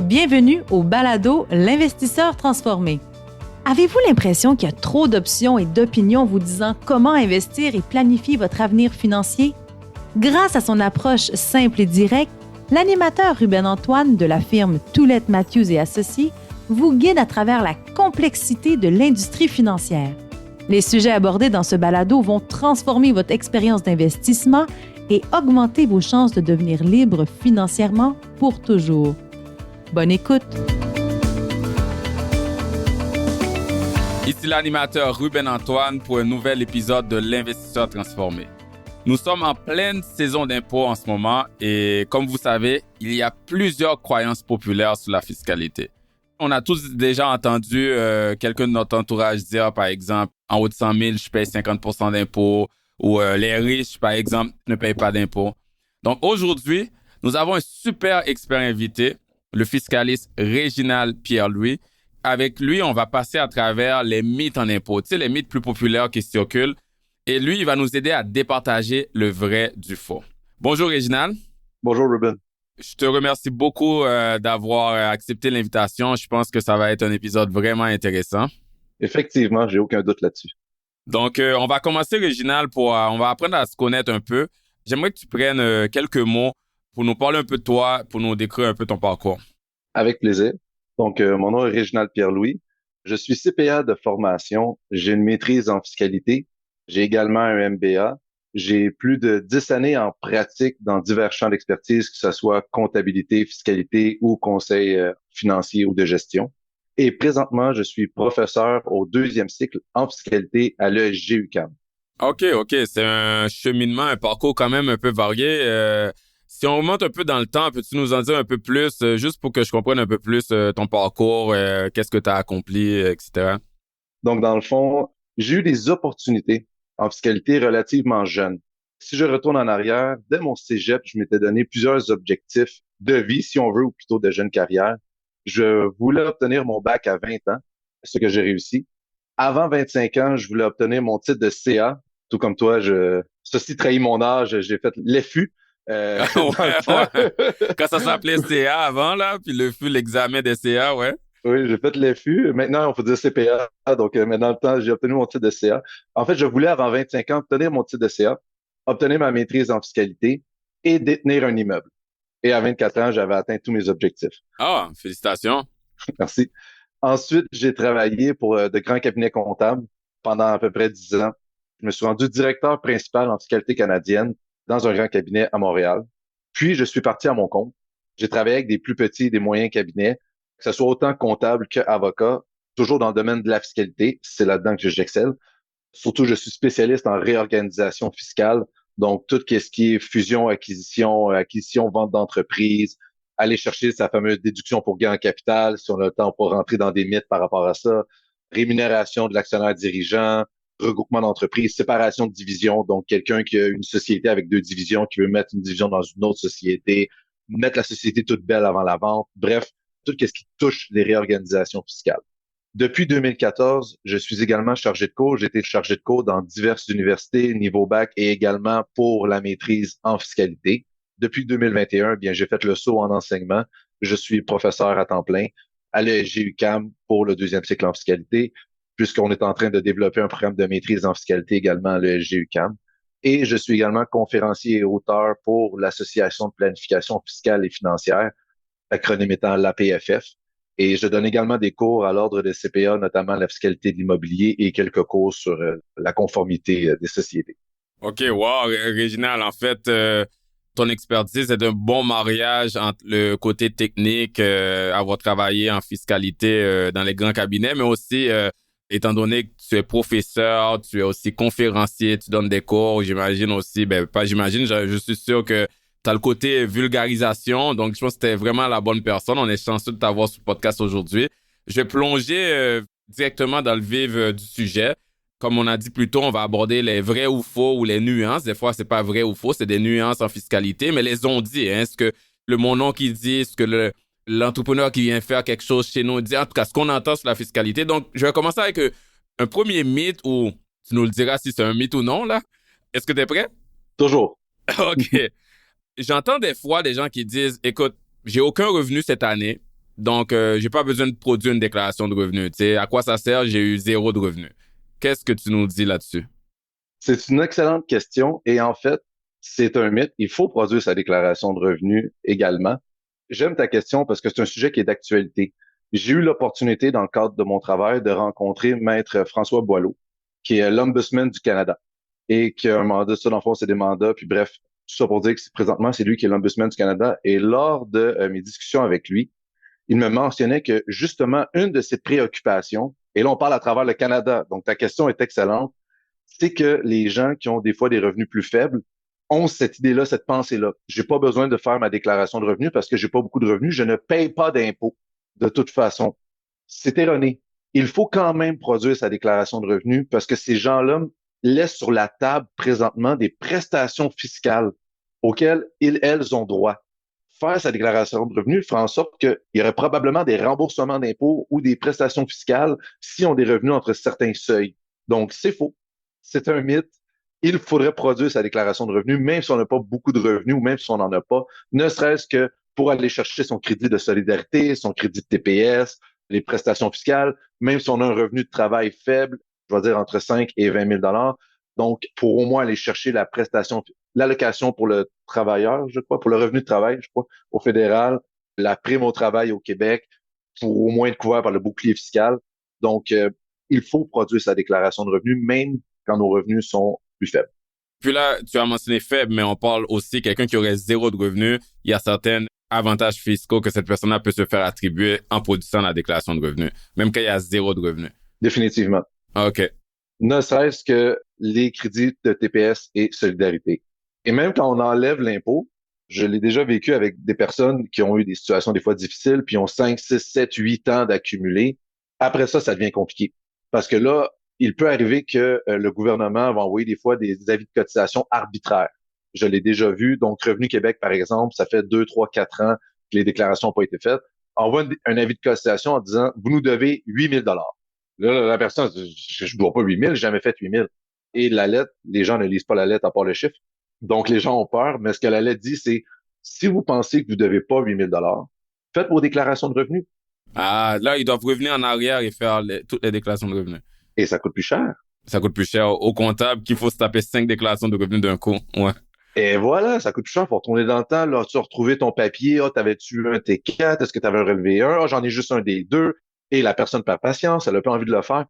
Bienvenue au balado L'investisseur transformé. Avez-vous l'impression qu'il y a trop d'options et d'opinions vous disant comment investir et planifier votre avenir financier? Grâce à son approche simple et directe, l'animateur Ruben Antoine de la firme Toulette Matthews et Associés vous guide à travers la complexité de l'industrie financière. Les sujets abordés dans ce balado vont transformer votre expérience d'investissement et augmenter vos chances de devenir libre financièrement pour toujours. Bonne écoute! Ici l'animateur Ruben Antoine pour un nouvel épisode de l'Investisseur transformé. Nous sommes en pleine saison d'impôts en ce moment et comme vous savez, il y a plusieurs croyances populaires sur la fiscalité. On a tous déjà entendu quelqu'un de notre entourage dire, par exemple, en haut de 100 000, je paye 50% d'impôts ou les riches, par exemple, ne payent pas d'impôts. Donc aujourd'hui, nous avons un super expert invité, le fiscaliste Réginald Pierre-Louis. Avec lui, on va passer à travers les mythes en impôts, tu sais, les mythes plus populaires qui circulent. Et lui, il va nous aider à départager le vrai du faux. Bonjour Réginald. Bonjour Ruben. Je te remercie beaucoup d'avoir accepté l'invitation. Je pense que ça va être un épisode vraiment intéressant. Effectivement, j'ai aucun doute là-dessus. Donc, on va commencer, Réginald, on va apprendre à se connaître un peu. J'aimerais que tu prennes quelques mots pour nous parler un peu de toi, pour nous décrire un peu ton parcours. Avec plaisir. Donc, mon nom est Réginald Pierre-Louis. Je suis CPA de formation. J'ai une maîtrise en fiscalité. J'ai également un MBA. J'ai plus de 10 années en pratique dans divers champs d'expertise, que ce soit comptabilité, fiscalité ou conseil financier ou de gestion. Et présentement, je suis professeur au 2e cycle en fiscalité à l'ESG UQAM. OK. C'est un cheminement, un parcours quand même un peu varié. Si on remonte un peu dans le temps, peux-tu nous en dire un peu plus, juste pour que je comprenne un peu plus ton parcours, qu'est-ce que tu as accompli, etc. Donc, dans le fond, j'ai eu des opportunités en fiscalité relativement jeune. Si je retourne en arrière, dès mon cégep, je m'étais donné plusieurs objectifs de vie, si on veut, ou plutôt de jeune carrière. Je voulais obtenir mon bac à 20 ans, ce que j'ai réussi. Avant 25 ans, je voulais obtenir mon titre de CA. Tout comme toi, ceci trahit mon âge, j'ai fait l'EFU. Dans le fond. Quand ça s'appelait CA avant, là, puis le fut l'examen des CA, ouais. Oui, j'ai fait l'EFU. Maintenant, on peut dire CPA. Donc, maintenant, le temps, j'ai obtenu mon titre de CA. En fait, je voulais, avant 25 ans, obtenir mon titre de CA, obtenir ma maîtrise en fiscalité et détenir un immeuble. Et à 24 ans, j'avais atteint tous mes objectifs. Ah, félicitations. Merci. Ensuite, j'ai travaillé pour de grands cabinets comptables pendant à peu près 10 ans. Je me suis rendu directeur principal en fiscalité canadienne dans un grand cabinet à Montréal. Puis, je suis parti à mon compte. J'ai travaillé avec des plus petits et des moyens cabinets, que ce soit autant comptable qu'avocat, toujours dans le domaine de la fiscalité. C'est là-dedans que j'excelle. Surtout, je suis spécialiste en réorganisation fiscale. Donc, tout ce qui est fusion, acquisition, vente d'entreprise, aller chercher sa fameuse déduction pour gain en capital, si on a le temps pour rentrer dans des mythes par rapport à ça, rémunération de l'actionnaire dirigeant, regroupement d'entreprises, séparation de divisions, donc quelqu'un qui a une société avec 2 divisions, qui veut mettre une division dans une autre société, mettre la société toute belle avant la vente, bref, tout ce qui touche les réorganisations fiscales. Depuis 2014, je suis également chargé de cours. J'ai été chargé de cours dans diverses universités, niveau bac et également pour la maîtrise en fiscalité. Depuis 2021, bien, j'ai fait le saut en enseignement. Je suis professeur à temps plein à l'ESG UQAM pour le 2e cycle en fiscalité, puisqu'on est en train de développer un programme de maîtrise en fiscalité également à l'ESG UQAM. Et je suis également conférencier et auteur pour l'Association de planification fiscale et financière, l'acronyme étant l'APFF. Et je donne également des cours à l'ordre des CPA, notamment la fiscalité de l'immobilier et quelques cours sur la conformité des sociétés. OK, wow, Réginald, en fait, ton expertise est un bon mariage entre le côté technique, avoir travaillé en fiscalité dans les grands cabinets, mais aussi, étant donné que tu es professeur, tu es aussi conférencier, tu donnes des cours, j'imagine aussi, je suis sûr que tu as le côté vulgarisation, donc je pense que tu es vraiment la bonne personne. On est chanceux de t'avoir sur le podcast aujourd'hui. Je vais plonger directement dans le vif du sujet. Comme on a dit plus tôt, on va aborder les vrais ou faux ou les nuances. Des fois, c'est pas vrai ou faux, c'est des nuances en fiscalité, mais les on-dit. Ce que le mon qui dit, ce que l'entrepreneur qui vient faire quelque chose chez nous dit, en tout cas, ce qu'on entend sur la fiscalité. Donc, je vais commencer avec un premier mythe où tu nous le diras si c'est un mythe ou non, là. Est-ce que tu es prêt? Toujours. OK. J'entends des fois des gens qui disent, écoute, j'ai aucun revenu cette année, Donc, j'ai pas besoin de produire une déclaration de revenus. Tu sais, à quoi ça sert? J'ai eu 0 de revenus. Qu'est-ce que tu nous dis là-dessus? C'est une excellente question et en fait, c'est un mythe. Il faut produire sa déclaration de revenus également. J'aime ta question parce que c'est un sujet qui est d'actualité. J'ai eu l'opportunité, dans le cadre de mon travail, de rencontrer Maître François Boileau, qui est l'Ombudsman du Canada et qui a un mandat, ça dans le fond, c'est des mandats, puis bref, tout ça pour dire que présentement, c'est lui qui est l'Ombudsman du Canada. Et lors de mes discussions avec lui, il me mentionnait que justement, une de ses préoccupations, et là, on parle à travers le Canada, donc ta question est excellente, c'est que les gens qui ont des fois des revenus plus faibles ont cette idée-là, cette pensée-là. J'ai pas besoin de faire ma déclaration de revenus parce que j'ai pas beaucoup de revenus, je ne paye pas d'impôts de toute façon. C'est erroné. Il faut quand même produire sa déclaration de revenus parce que ces gens-là laissent sur la table présentement des prestations fiscales auxquelles elles ont droit. Faire sa déclaration de revenus fera en sorte qu'il y aurait probablement des remboursements d'impôts ou des prestations fiscales si on a des revenus entre certains seuils. Donc, c'est faux. C'est un mythe. Il faudrait produire sa déclaration de revenus, même si on n'a pas beaucoup de revenus ou même si on n'en a pas, ne serait-ce que pour aller chercher son crédit de solidarité, son crédit de TPS, les prestations fiscales, même si on a un revenu de travail faible, je vais dire entre 5 et 20 000 dollars. Donc, pour au moins aller chercher la prestation, l'allocation pour le travailleur, je crois, pour le revenu de travail, je crois, au fédéral, la prime au travail au Québec, pour au moins être couvert par le bouclier fiscal. Donc, il faut produire sa déclaration de revenus, même quand nos revenus sont plus faibles. Puis là, tu as mentionné faible, mais on parle aussi quelqu'un qui aurait 0 de revenus. Il y a certains avantages fiscaux que cette personne-là peut se faire attribuer en produisant la déclaration de revenus, même quand il y a 0 de revenus. Définitivement. OK. Ne serait-ce que les crédits de TPS et solidarité. Et même quand on enlève l'impôt, je l'ai déjà vécu avec des personnes qui ont eu des situations des fois difficiles, puis ont 5, 6, 7, 8 ans d'accumuler. Après ça, ça devient compliqué. Parce que là, il peut arriver que le gouvernement va envoyer des fois des avis de cotisation arbitraires. Je l'ai déjà vu. Donc, Revenu Québec, par exemple, ça fait 2, 3, 4 ans que les déclarations n'ont pas été faites. Envoie un avis de cotisation en disant, vous nous devez 8 000 dollars. Là, la personne, je ne dois pas 8 000, j'ai jamais fait 8 000. Et la lettre, les gens ne lisent pas la lettre à part le chiffre. Donc, les gens ont peur. Mais ce que la lettre dit, c'est, si vous pensez que vous ne devez pas 8 000 dollars, faites vos déclarations de revenus. Ah, là, ils doivent revenir en arrière et faire toutes les déclarations de revenus. Et ça coûte plus cher. Ça coûte plus cher au comptable qu'il faut se taper 5 déclarations de revenus d'un coup. Ouais. Et voilà, ça coûte plus cher. Faut retourner dans le temps. Là, tu as retrouvé ton papier. Ah, t'avais-tu un T4? Est-ce que tu avais un relevé 1? Ah, j'en ai juste un des deux. Et la personne perd patience. Elle n'a pas envie de le faire.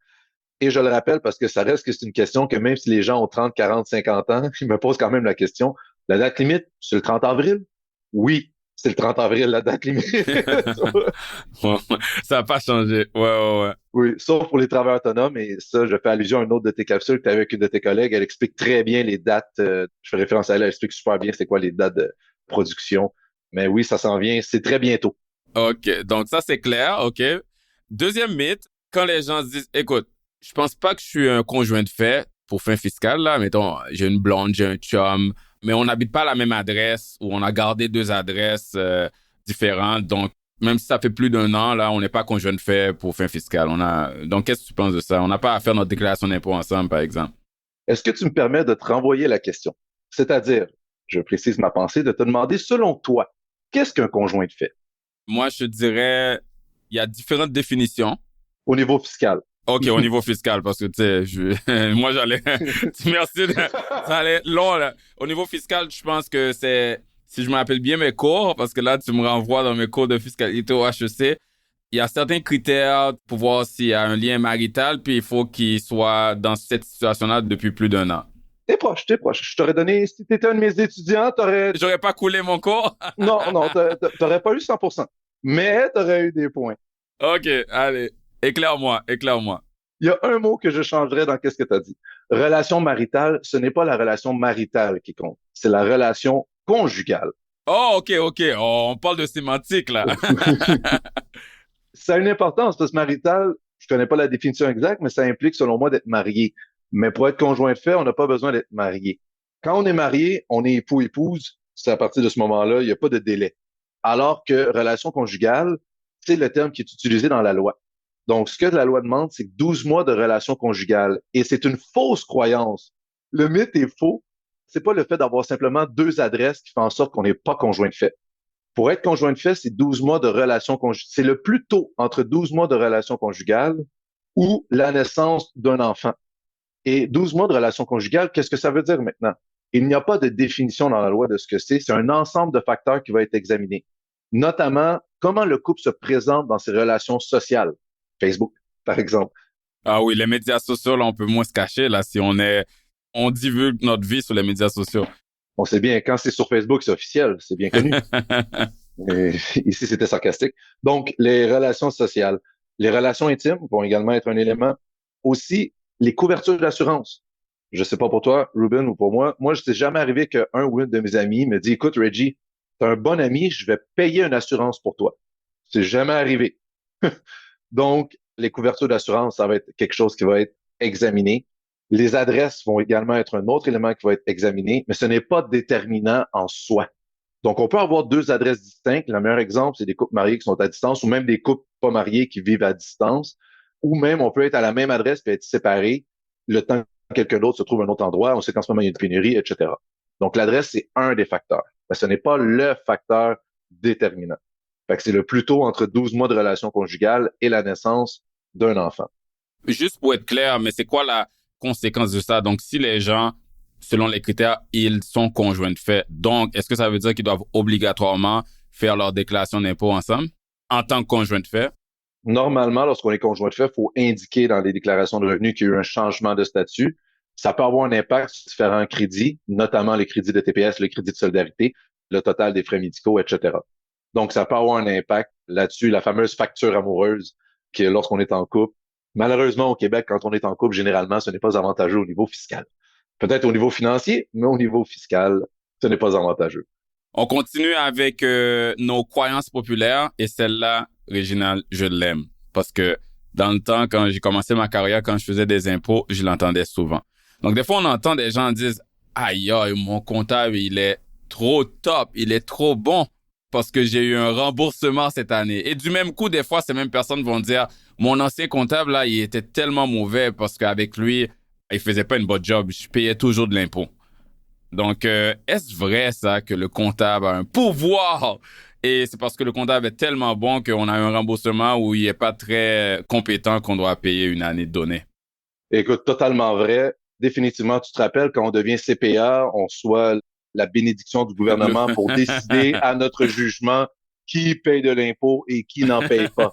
Et je le rappelle parce que ça reste que c'est une question que même si les gens ont 30, 40, 50 ans, ils me posent quand même la question. La date limite, c'est le 30 avril? Oui, c'est le 30 avril, la date limite. Ouais, ça n'a pas changé. Ouais. Oui, sauf pour les travailleurs autonomes. Et ça, je fais allusion à une autre de tes capsules que tu avais avec une de tes collègues. Elle explique très bien les dates. Je fais référence à elle. Elle explique super bien c'est quoi les dates de production. Mais oui, ça s'en vient. C'est très bientôt. OK. Donc, ça, c'est clair. OK. Deuxième mythe, quand les gens se disent, écoute, je pense pas que je suis un conjoint de fait pour fin fiscal, là. Mettons, j'ai une blonde, j'ai un chum, mais on n'habite pas à la même adresse ou on a gardé 2 adresses différentes. Donc, même si ça fait plus d'1 an, là, on n'est pas conjoint de fait pour fin fiscal. Donc, qu'est-ce que tu penses de ça? On n'a pas à faire notre déclaration d'impôt ensemble, par exemple. Est-ce que tu me permets de te renvoyer la question? C'est-à-dire, je précise ma pensée, de te demander, selon toi, qu'est-ce qu'un conjoint de fait Moi, je dirais, il y a différentes définitions. au niveau fiscal? OK, au niveau fiscal, parce que, tu sais, moi, j'allais, merci, ça allait long, là. Au niveau fiscal, je pense que c'est, si je me rappelle bien mes cours, parce que là, tu me renvoies dans mes cours de fiscalité au HEC, il y a certains critères pour voir s'il y a un lien marital, puis il faut qu'il soit dans cette situation-là depuis plus d'1 an. T'es proche, t'es proche. Je t'aurais donné, si t'étais un de mes étudiants, J'aurais pas coulé mon cours? non, t'aurais pas eu 100%. Mais t'aurais eu des points. OK, allez, éclaire-moi. Il y a un mot que je changerais dans qu'est-ce que t'as dit. Relation maritale, ce n'est pas la relation maritale qui compte. C'est la relation conjugale. Oh, OK. Oh, on parle de sémantique, là. Ça a une importance parce que marital, je connais pas la définition exacte, mais ça implique, selon moi, d'être marié. Mais pour être conjoint de fait, on n'a pas besoin d'être marié. Quand on est marié, on est époux-épouse. C'est à partir de ce moment-là, il n'y a pas de délai. Alors que relation conjugale, c'est le terme qui est utilisé dans la loi. Donc, ce que la loi demande, c'est 12 mois de relation conjugale. Et c'est une fausse croyance. Le mythe est faux. C'est pas le fait d'avoir simplement 2 adresses qui fait en sorte qu'on n'est pas conjoint de fait. Pour être conjoint de fait, c'est 12 mois de relation conjugale. C'est le plus tôt entre 12 mois de relation conjugale ou la naissance d'un enfant. Et 12 mois de relation conjugale, qu'est-ce que ça veut dire maintenant? Il n'y a pas de définition dans la loi de ce que c'est. C'est un ensemble de facteurs qui va être examiné. Notamment, comment le couple se présente dans ses relations sociales. Facebook, par exemple. Ah oui, les médias sociaux, là, on peut moins se cacher, là, si on divulgue notre vie sur les médias sociaux. On sait bien, quand c'est sur Facebook, c'est officiel, c'est bien connu. Et ici, c'était sarcastique. Donc, les relations sociales. Les relations intimes vont également être un élément. Aussi, les couvertures d'assurance. Je sais pas pour toi, Ruben, ou pour moi. Moi, je ne sais jamais arrivé qu'un ou une de mes amis me dit, écoute, Reggie, t'es un bon ami, je vais payer une assurance pour toi. C'est jamais arrivé. Donc, les couvertures d'assurance, ça va être quelque chose qui va être examiné. Les adresses vont également être un autre élément qui va être examiné, mais ce n'est pas déterminant en soi. Donc, on peut avoir deux adresses distinctes. Le meilleur exemple, c'est des couples mariés qui sont à distance ou même des couples pas mariés qui vivent à distance. Ou même, on peut être à la même adresse et être séparés le temps que quelqu'un d'autre se trouve à un autre endroit. On sait qu'en ce moment, il y a une pénurie, etc. Donc, l'adresse, c'est un des facteurs. Mais ce n'est pas le facteur déterminant. Fait que c'est le plus tôt entre 12 mois de relation conjugale et la naissance d'un enfant. Juste pour être clair, mais c'est quoi la conséquence de ça? Donc, si les gens, selon les critères, ils sont conjoints de fait, donc, est-ce que ça veut dire qu'ils doivent obligatoirement faire leur déclaration d'impôt ensemble en tant que conjoint de fait? Normalement, lorsqu'on est conjoint de fait, il faut indiquer dans les déclarations de revenus qu'il y a eu un changement de statut. Ça peut avoir un impact sur différents crédits, notamment les crédits de TPS, le crédit de solidarité, le total des frais médicaux, etc. Donc, ça peut avoir un impact là-dessus, la fameuse facture amoureuse que lorsqu'on est en couple. Malheureusement, au Québec, quand on est en couple, généralement, ce n'est pas avantageux au niveau fiscal. Peut-être au niveau financier, mais au niveau fiscal, ce n'est pas avantageux. On continue avec nos croyances populaires et celle-là, Réginald, je l'aime parce que dans le temps, quand j'ai commencé ma carrière, quand je faisais des impôts, je l'entendais souvent. Donc, des fois, on entend des gens dire « Aïe, aïe, mon comptable, il est trop top, il est trop bon parce que j'ai eu un remboursement cette année. » Et du même coup, des fois, ces mêmes personnes vont dire « Mon ancien comptable, là, il était tellement mauvais parce qu'avec lui, il faisait pas une bonne job, je payais toujours de l'impôt. » Donc, est-ce vrai ça que le comptable a un pouvoir et c'est parce que le comptable est tellement bon qu'on a un remboursement où il est pas très compétent qu'on doit payer une année de données? Écoute, totalement vrai. Définitivement, tu te rappelles, quand on devient CPA, on soit la bénédiction du gouvernement pour décider à notre jugement qui paye de l'impôt et qui n'en paye pas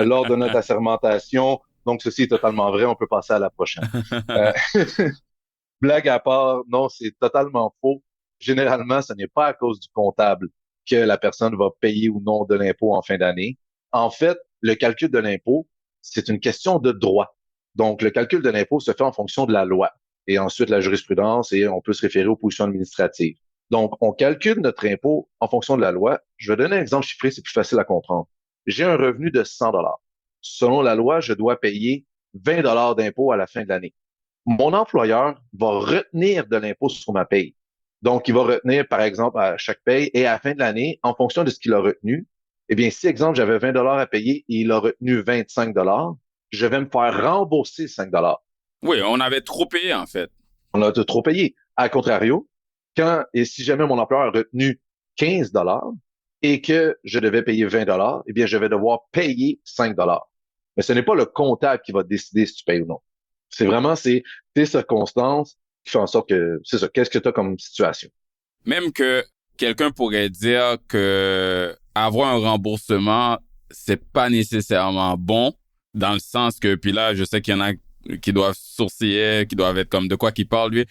lors de notre assermentation. Donc, ceci est totalement vrai. On peut passer à la prochaine. Euh, Blague à part, non, c'est totalement faux. Généralement, ce n'est pas à cause du comptable que la personne va payer ou non de l'impôt en fin d'année. En fait, le calcul de l'impôt, c'est une question de droit. Donc, le calcul de l'impôt se fait en fonction de la loi et ensuite la jurisprudence et on peut se référer aux positions administratives. Donc, on calcule notre impôt en fonction de la loi. Je vais donner un exemple chiffré, c'est plus facile à comprendre. J'ai un revenu de 100 dollars. Selon la loi, je dois payer 20 dollars d'impôt à la fin de l'année. Mon employeur va retenir de l'impôt sur ma paye. Donc, il va retenir, par exemple, à chaque paye et à la fin de l'année, en fonction de ce qu'il a retenu, eh bien, si, exemple, j'avais 20 dollars à payer et il a retenu 25 dollars, je vais me faire rembourser 5 dollars. Oui, on avait trop payé en fait. On a trop payé. À contrario, quand et si jamais mon employeur a retenu 15 dollars et que je devais payer 20 dollars, eh bien, je vais devoir payer 5 dollars. Mais ce n'est pas le comptable qui va décider si tu payes ou non. C'est vraiment, c'est tes circonstances qui font en sorte que, c'est ça, qu'est-ce que tu as comme situation? Même que quelqu'un pourrait dire que avoir un remboursement, c'est pas nécessairement bon dans le sens que, puis là, je sais qu'il y en a qui doivent sourciller, qui doivent être comme de quoi qu'il parle, lui.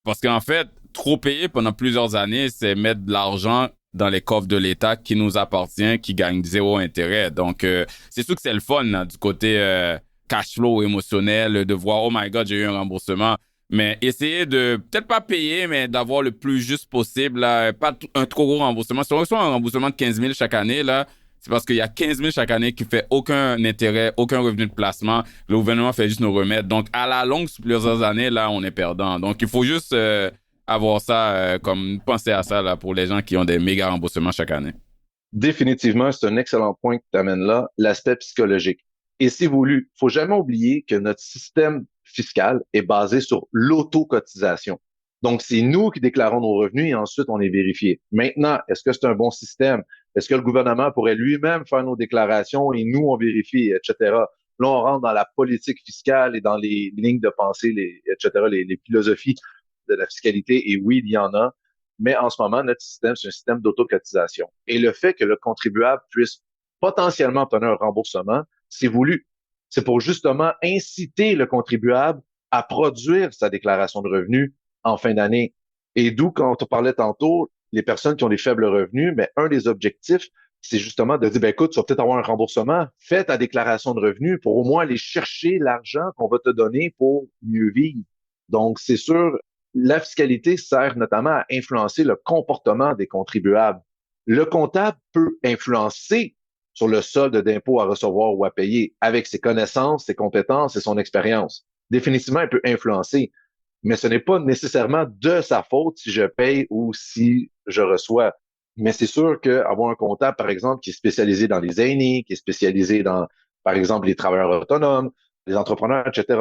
Parce qu'en fait, trop payer pendant plusieurs années, c'est mettre de l'argent dans les coffres de l'État qui nous appartient, qui gagne zéro intérêt. Donc, c'est sûr que c'est le fun là, du côté cash flow émotionnel, de voir, oh my God, j'ai eu un remboursement. Mais essayer de, peut-être pas payer, mais d'avoir le plus juste possible, là, pas un trop gros remboursement. Si on reçoit un remboursement de 15 000 chaque année, là, c'est parce qu'il y a 15 000 chaque année qui fait aucun intérêt, aucun revenu de placement. Le gouvernement fait juste nous remettre. Donc, à la longue, sur plusieurs années, là, on est perdant. Donc, il faut juste avoir ça, comme penser à ça là, pour les gens qui ont des méga remboursements chaque année. Définitivement, c'est un excellent point que tu amènes là, l'aspect psychologique. Et c'est voulu. Faut jamais oublier que notre système fiscal est basé sur l'auto-cotisation. Donc, c'est nous qui déclarons nos revenus et ensuite on est vérifié. Maintenant, est-ce que c'est un bon système? Est-ce que le gouvernement pourrait lui-même faire nos déclarations et nous, on vérifie, etc.? Là, on rentre dans la politique fiscale et dans les lignes de pensée, etc., les philosophies de la fiscalité. Et oui, il y en a. Mais en ce moment, notre système, c'est un système d'autocotisation. Et le fait que le contribuable puisse potentiellement obtenir un remboursement, c'est voulu. C'est pour justement inciter le contribuable à produire sa déclaration de revenus en fin d'année. Et d'où, quand on parlait tantôt, les personnes qui ont des faibles revenus, mais un des objectifs, c'est justement de dire, ben écoute, tu vas peut-être avoir un remboursement, fais ta déclaration de revenus pour au moins aller chercher l'argent qu'on va te donner pour mieux vivre. Donc, c'est sûr, la fiscalité sert notamment à influencer le comportement des contribuables. Le comptable peut influencer sur le solde d'impôt à recevoir ou à payer avec ses connaissances, ses compétences et son expérience. Définitivement, il peut influencer, mais ce n'est pas nécessairement de sa faute si je paye ou si je reçois. Mais c'est sûr qu'avoir un comptable, par exemple, qui est spécialisé dans les aînés, qui est spécialisé dans, par exemple, les travailleurs autonomes, les entrepreneurs, etc.,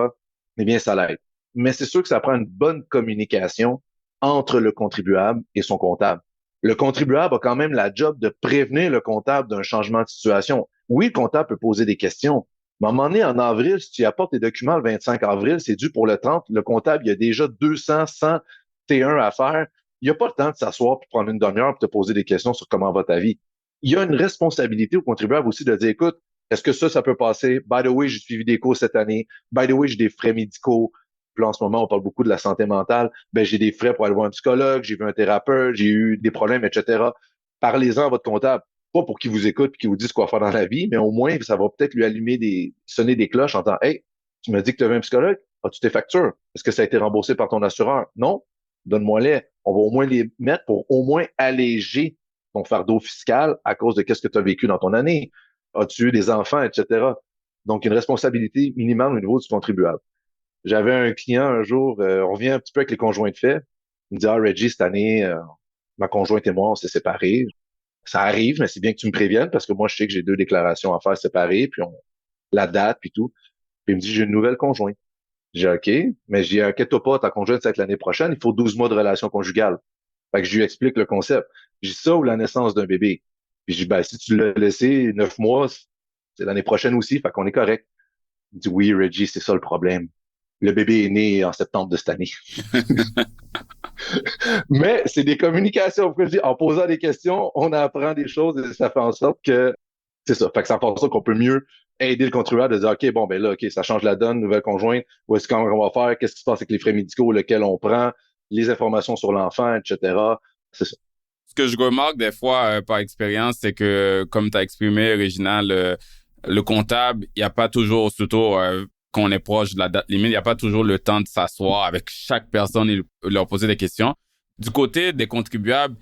eh bien, ça l'aide. Mais c'est sûr que ça prend une bonne communication entre le contribuable et son comptable. Le contribuable a quand même la job de prévenir le comptable d'un changement de situation. Oui, le comptable peut poser des questions, mais à un moment donné, en avril, si tu apportes tes documents le 25 avril, c'est dû pour le 30. Le comptable, il y a déjà 200, 100 T1 à faire. Il n'y a pas le temps de s'asseoir pour prendre une demi-heure pour te poser des questions sur comment va ta vie. Il y a une responsabilité au contribuable aussi de dire, écoute, est-ce que ça peut passer? By the way, j'ai suivi des cours cette année. By the way, j'ai des frais médicaux. Puis là, en ce moment, on parle beaucoup de la santé mentale. Ben, j'ai des frais pour aller voir un psychologue, j'ai vu un thérapeute, j'ai eu des problèmes, etc. Parlez-en à votre comptable. Pas pour qu'il vous écoute et qu'il vous dise quoi faire dans la vie, mais au moins, ça va peut-être lui sonner des cloches en disant, hey, tu m'as dit que tu avais un psychologue? As-tu tes factures? Est-ce que ça a été remboursé par ton assureur? Non? Donne-moi-les. On va au moins les mettre pour au moins alléger ton fardeau fiscal à cause de qu'est-ce que tu as vécu dans ton année. As-tu eu des enfants, etc. Donc, une responsabilité minimale au niveau du contribuable. J'avais un client un jour, on revient un petit peu avec les conjoints de fait. Il me dit, ah, Reggie, cette année, ma conjointe et moi, on s'est séparés. Ça arrive, mais c'est bien que tu me préviennes parce que moi, je sais que j'ai 2 déclarations à faire séparées, puis la date, puis tout. Puis il me dit, j'ai une nouvelle conjointe. J'ai OK, mais j'ai inquiète-toi pas, ta conjointe, c'est l'année prochaine, il faut 12 mois de relation conjugale. Fait que je lui explique le concept. J'ai ça ou la naissance d'un bébé. Puis je dis, ben, si tu l'as laissé 9 mois, c'est l'année prochaine aussi, fait qu'on est correct. Il dit, oui, Reggie, c'est ça le problème. Le bébé est né en septembre de cette année. Mais c'est des communications. En posant des questions, on apprend des choses et ça fait en sorte que c'est ça. Fait que ça fait en sorte qu'on peut mieux aider le contribuable de dire, OK, bon, ben là, OK, ça change la donne, nouvelle conjointe, où est-ce qu'on va faire, qu'est-ce qui se passe avec les frais médicaux, lesquels on prend, les informations sur l'enfant, etc. C'est ça. Ce que je remarque des fois par expérience, c'est que, comme tu as exprimé, Réginald, le comptable, il n'y a pas toujours, surtout quand on est proche de la date limite, il n'y a pas toujours le temps de s'asseoir avec chaque personne et leur poser des questions. Du côté des contribuables,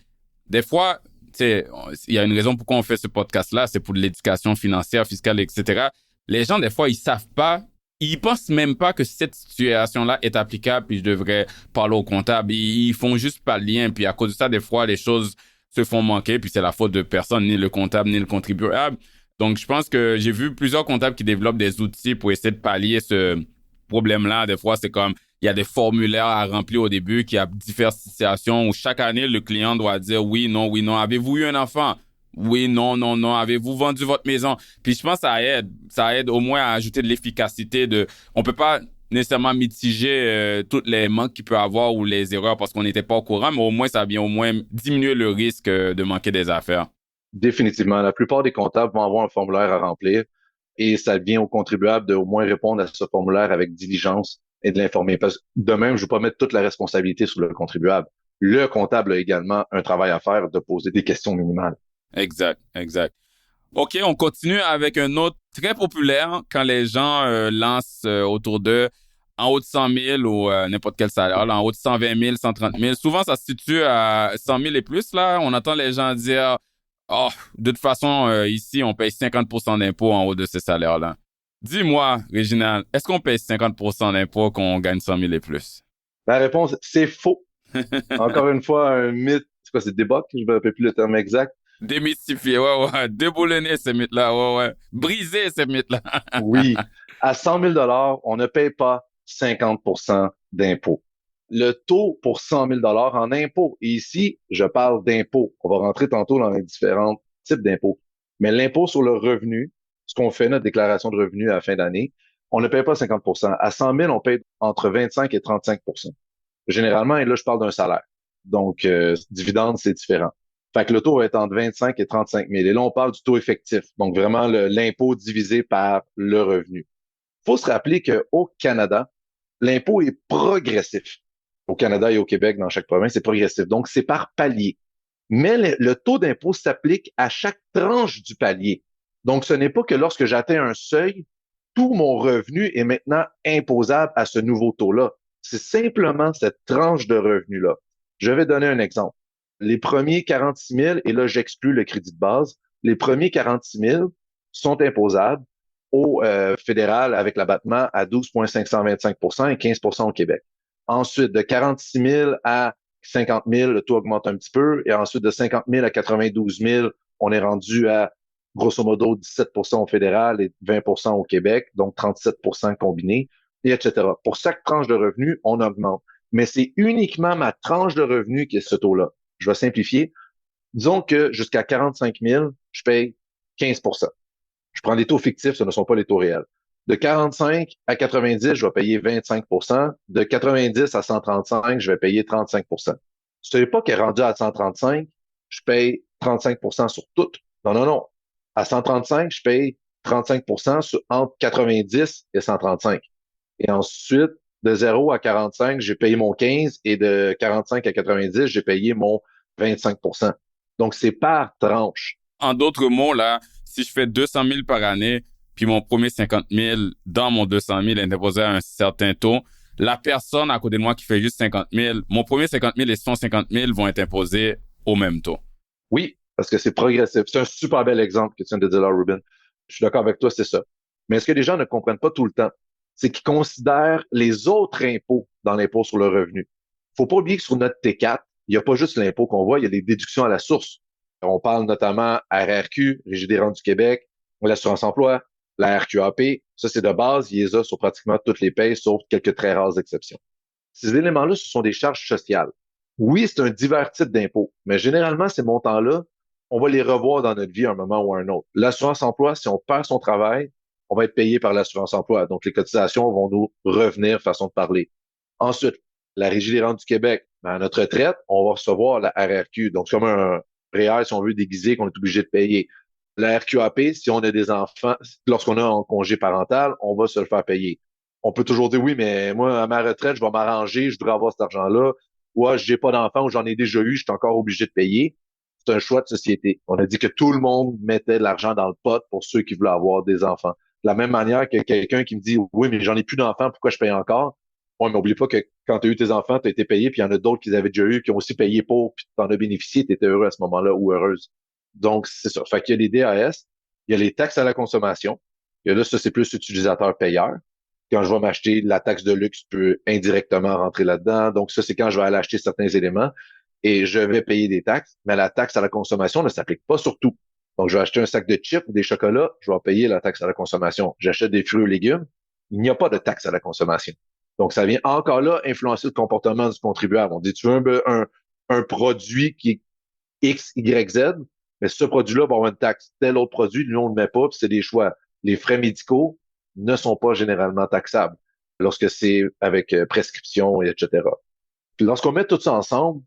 des fois, tu sais, il y a une raison pourquoi on fait ce podcast-là, c'est pour de l'éducation financière, fiscale, etc. Les gens, des fois, ils savent pas, ils pensent même pas que cette situation-là est applicable, puis je devrais parler au comptable. Ils font juste pas le lien, puis à cause de ça, des fois, les choses se font manquer, puis c'est la faute de personne, ni le comptable, ni le contribuable. Donc, je pense que j'ai vu plusieurs comptables qui développent des outils pour essayer de pallier ce problème-là. Des fois, c'est comme, il y a des formulaires à remplir au début, qu'il y a diverses situations où chaque année, le client doit dire oui, non, oui, non. Avez-vous eu un enfant? Oui, non, non, non. Avez-vous vendu votre maison? Puis je pense que ça aide. Ça aide au moins à ajouter de l'efficacité on peut pas nécessairement mitiger toutes les manques qu'il peut avoir ou les erreurs parce qu'on n'était pas au courant, mais au moins, ça vient au moins diminuer le risque de manquer des affaires. Définitivement. La plupart des comptables vont avoir un formulaire à remplir et ça vient au contribuable de au moins répondre à ce formulaire avec diligence et de l'informer. Parce que de même, je ne veux pas mettre toute la responsabilité sur le contribuable. Le comptable a également un travail à faire de poser des questions minimales. Exact, exact. OK, on continue avec un autre très populaire quand les gens lancent autour d'eux en haut de 100 000 ou n'importe quel salaire, là, en haut de 120 000, 130 000. Souvent, ça se situe à 100 000 et plus. Là, on entend les gens dire « Oh, de toute façon, ici, on paye 50% d'impôts en haut de ces salaires-là. » Dis-moi, Réginald, est-ce qu'on paye 50% d'impôts quand on gagne 100 000 et plus? La réponse, c'est faux. Encore une fois, un mythe. C'est quoi, c'est débat? Je ne me rappelle plus le terme exact. Démystifier, ouais. Déboulonner ces mythes-là, ouais. Briser ces mythes-là. Oui. À 100 000 on ne paye pas 50% d'impôts. le taux pour 100 000 en impôts. Et ici, je parle d'impôts. On va rentrer tantôt dans les différents types d'impôts. Mais l'impôt sur le revenu, ce qu'on fait, notre déclaration de revenus à la fin d'année, on ne paye pas 50 À 100 000, on paye entre 25 et 35 généralement, et là, je parle d'un salaire. Donc, dividende, c'est différent. Fait que le taux va être entre 25 et 35 000. Et là, on parle du taux effectif. Donc, vraiment, l'impôt divisé par le revenu. Il faut se rappeler qu'au Canada, l'impôt est progressif. Au Canada et au Québec, dans chaque province, c'est progressif. Donc, c'est par palier. Mais le taux d'impôt s'applique à chaque tranche du palier. Donc, ce n'est pas que lorsque j'atteins un seuil, tout mon revenu est maintenant imposable à ce nouveau taux-là. C'est simplement cette tranche de revenu-là. Je vais donner un exemple. Les premiers 46 000, et là, j'exclus le crédit de base, les premiers 46 000 sont imposables au fédéral avec l'abattement à 12,525 et 15 au Québec. Ensuite, de 46 000 à 50 000, le taux augmente un petit peu. Et ensuite, de 50 000 à 92 000, on est rendu à grosso modo 17 au fédéral et 20 au Québec, donc 37 combiné, et etc. Pour chaque tranche de revenu, on augmente. Mais c'est uniquement ma tranche de revenu qui est ce taux-là. Je vais simplifier. Disons que jusqu'à 45 000, je paye 15 Je prends des taux fictifs, ce ne sont pas les taux réels. De 45 à 90, je vais payer 25 De 90 à 135, je vais payer 35 Ce n'est pas qu'elle est rendue à 135, je paye 35 sur tout. Non, non, non. À 135, je paye 35 entre 90 et 135. Et ensuite, de 0 à 45, j'ai payé mon 15 et de 45 à 90, j'ai payé mon 25 Donc, c'est par tranche. En d'autres mots, là, si je fais 200 000 par année, puis mon premier 50 000 dans mon 200 000 est imposé à un certain taux, la personne à côté de moi qui fait juste 50 000, mon premier 50 000 et son 50 000 vont être imposés au même taux. Oui, parce que c'est progressif. C'est un super bel exemple que tu viens de dire là, Ruben. Je suis d'accord avec toi, c'est ça. Mais ce que les gens ne comprennent pas tout le temps, c'est qu'ils considèrent les autres impôts dans l'impôt sur le revenu. Faut pas oublier que sur notre T4, il n'y a pas juste l'impôt qu'on voit, il y a les déductions à la source. On parle notamment RRQ, Régie des rentes du Québec, l'assurance emploi, la RQAP. Ça, c'est de base. Il les a sur pratiquement toutes les payes, sauf quelques très rares exceptions. Ces éléments-là, ce sont des charges sociales. Oui, c'est un divers type d'impôt, mais généralement, ces montants-là, on va les revoir dans notre vie à un moment ou à un autre. L'assurance emploi, si on perd son travail, on va être payé par l'assurance emploi. Donc, les cotisations vont nous revenir, façon de parler. Ensuite, la Régie des rentes du Québec, à notre retraite, on va recevoir la RRQ. Donc, c'est comme un REER, si on veut déguiser, qu'on est obligé de payer. La RQAP, si on a des enfants, lorsqu'on a un congé parental, on va se le faire payer. On peut toujours dire, oui, mais moi, à ma retraite, je vais m'arranger, je voudrais avoir cet argent-là. Ou, j'ai pas d'enfants ou j'en ai déjà eu, je suis encore obligé de payer. C'est un choix de société. On a dit que tout le monde mettait de l'argent dans le pot pour ceux qui voulaient avoir des enfants. De la même manière que quelqu'un qui me dit, oui, mais j'en ai plus d'enfants, pourquoi je paye encore? Ouais, mais oublie pas que quand tu as eu tes enfants, tu as été payé, puis il y en a d'autres qui avaient déjà eu, qui ont aussi payé pour, puis tu en as bénéficié, tu étais heureux à ce moment-là ou heureuse. Donc, c'est ça. Fait qu'il y a les DAS, il y a les taxes à la consommation. Et là, ça, c'est plus utilisateur-payeur. Quand je vais m'acheter la taxe de luxe, peut indirectement rentrer là-dedans. Donc, ça, c'est quand je vais aller acheter certains éléments et je vais payer des taxes. Mais la taxe à la consommation ne s'applique pas sur tout. Donc, je vais acheter un sac de chips ou des chocolats, je vais payer la taxe à la consommation. J'achète des fruits ou légumes, il n'y a pas de taxe à la consommation. Donc, ça vient encore là influencer le comportement du contribuable. On dit, tu veux un produit qui est X, Y, Z, mais ce produit-là va avoir une taxe. Tel autre produit, nous, on ne le met pas, puis c'est des choix. Les frais médicaux ne sont pas généralement taxables lorsque c'est avec prescription, etc. Puis lorsqu'on met tout ça ensemble,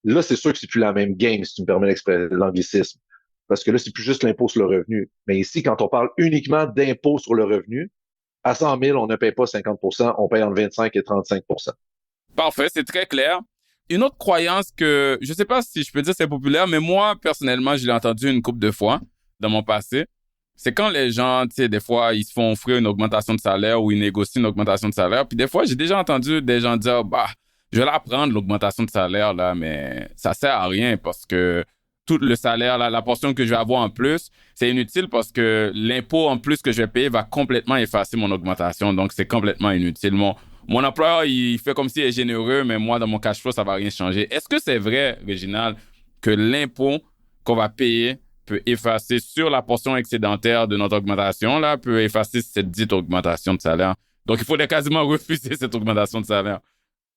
là, c'est sûr que c'est plus la même game, si tu me permets l'anglicisme. Parce que là, c'est plus juste l'impôt sur le revenu. Mais ici, quand on parle uniquement d'impôt sur le revenu, à 100 000, on ne paye pas 50 on paye entre 25 et 35 Parfait, c'est très clair. Une autre croyance que, je sais pas si je peux dire c'est populaire, mais moi, personnellement, je l'ai entendu une couple de fois dans mon passé. C'est quand les gens, tu sais, des fois, ils se font offrir une augmentation de salaire ou ils négocient une augmentation de salaire. Puis des fois, j'ai déjà entendu des gens dire, bah, je vais la prendre, l'augmentation de salaire, là, mais ça sert à rien parce que tout le salaire, là, la portion que je vais avoir en plus, c'est inutile parce que l'impôt en plus que je vais payer va complètement effacer mon augmentation. Donc, c'est complètement inutile. Mon employeur, il fait comme s'il est généreux, mais moi, dans mon cash flow, ça va rien changer. Est-ce que c'est vrai, Réginald, que l'impôt qu'on va payer peut effacer sur la portion excédentaire de notre augmentation, là, peut effacer cette dite augmentation de salaire? Donc, il faudrait quasiment refuser cette augmentation de salaire.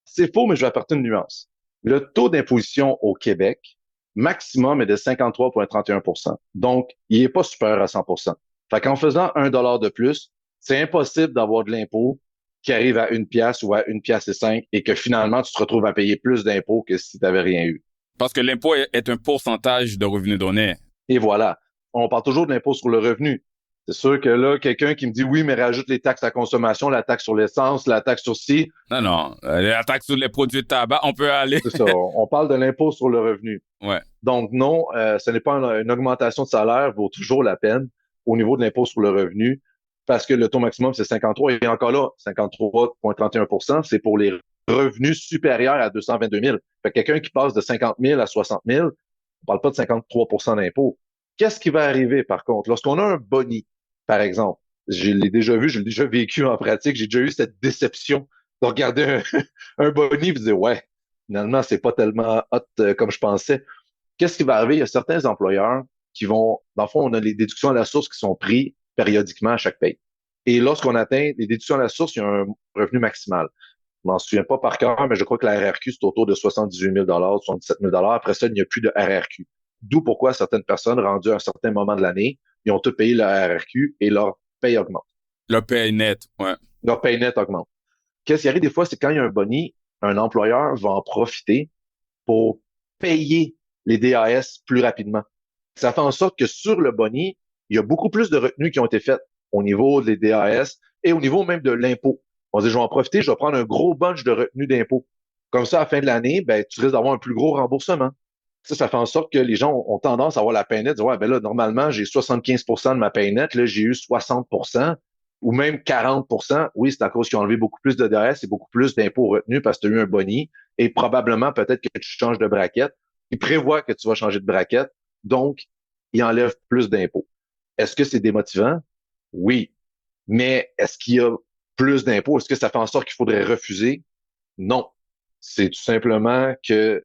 C'est faux, mais je vais apporter une nuance. Le taux d'imposition au Québec, maximum, est de 53,31 %. Donc, il n'est pas supérieur à 100 %. Fait qu'en faisant $1 de plus, c'est impossible d'avoir de l'impôt qui arrive à 1 pièce ou à 1 pièce et 5 et que finalement, tu te retrouves à payer plus d'impôts que si tu n'avais rien eu. Parce que l'impôt est un pourcentage de revenus donnés. Et voilà. On parle toujours de l'impôt sur le revenu. C'est sûr que là, quelqu'un qui me dit oui, mais rajoute les taxes à consommation, la taxe sur l'essence, la taxe sur ci. Non. La taxe sur les produits de tabac, on peut aller. C'est ça. On parle de l'impôt sur le revenu. Ouais. Donc non, ce n'est pas une augmentation de salaire, vaut toujours la peine au niveau de l'impôt sur le revenu parce que le taux maximum, c'est 53. Et encore là, 53,31 %, c'est pour les revenus supérieurs à 222 000. Fait que quelqu'un qui passe de 50 000 à 60 000, on parle pas de 53 % d'impôt. Qu'est-ce qui va arriver, par contre, lorsqu'on a un boni, par exemple? Je l'ai déjà vu, je l'ai déjà vécu en pratique, j'ai déjà eu cette déception de regarder un boni et de dire, ouais, finalement, c'est pas tellement hot comme je pensais. Qu'est-ce qui va arriver? Il y a certains employeurs qui vont, dans le fond, on a les déductions à la source qui sont prises périodiquement à chaque paye. Et lorsqu'on atteint les déductions à la source, il y a un revenu maximal. Je m'en souviens pas par cœur, mais je crois que la RRQ, c'est autour de 78 000 77 000 $. Après ça, il n'y a plus de RRQ. D'où pourquoi certaines personnes, rendues à un certain moment de l'année, ils ont tout payé leur RRQ et leur paye augmente. Leur paye net, ouais. Leur paye net augmente. Qu'est-ce qui arrive des fois, c'est quand il y a un boni, un employeur va en profiter pour payer les DAS plus rapidement. Ça fait en sorte que sur le boni, il y a beaucoup plus de retenues qui ont été faites au niveau des DAS et au niveau même de l'impôt. On se dit, je vais en profiter, je vais prendre un gros bunch de retenues d'impôt. Comme ça, à la fin de l'année, ben, tu risques d'avoir un plus gros remboursement. Ça fait en sorte que les gens ont tendance à avoir la paye nette, dire, ouais, ben là, normalement, j'ai 75 % de ma paye nette, là, j'ai eu 60 % ou même 40 %. Oui, c'est à cause qu'ils ont enlevé beaucoup plus de DAS et beaucoup plus d'impôts retenus parce que tu as eu un boni et probablement peut-être que tu changes de braquette. Ils prévoient que tu vas changer de braquette, donc ils enlèvent plus d'impôts. Est-ce que c'est démotivant? Oui. Mais est-ce qu'il y a plus d'impôts? Est-ce que ça fait en sorte qu'il faudrait refuser? Non. C'est tout simplement que,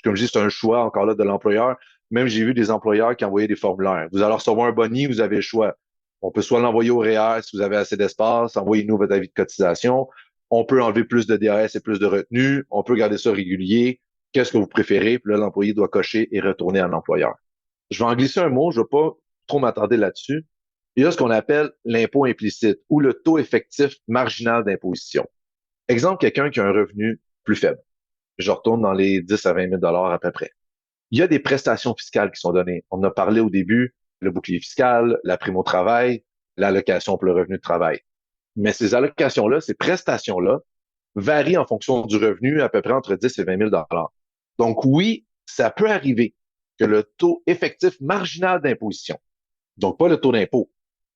comme je dis, c'est un choix encore là de l'employeur. Même j'ai vu des employeurs qui envoyaient des formulaires. Vous allez recevoir un boni, vous avez le choix. On peut soit l'envoyer au REER si vous avez assez d'espace, envoyez-nous votre avis de cotisation. On peut enlever plus de DAS et plus de retenue. On peut garder ça régulier. Qu'est-ce que vous préférez? Puis là, l'employé doit cocher et retourner à l'employeur. Je vais en glisser un mot, je ne vais pas trop m'attarder là-dessus. Il y a ce qu'on appelle l'impôt implicite ou le taux effectif marginal d'imposition. Exemple, quelqu'un qui a un revenu plus faible. Je retourne dans les 10 à 20 000 $ à peu près. Il y a des prestations fiscales qui sont données. On en a parlé au début, le bouclier fiscal, la prime au travail, l'allocation pour le revenu de travail. Mais ces allocations-là, ces prestations-là, varient en fonction du revenu à peu près entre 10 et 20 000 $. Donc oui, ça peut arriver que le taux effectif marginal d'imposition, donc pas le taux d'impôt,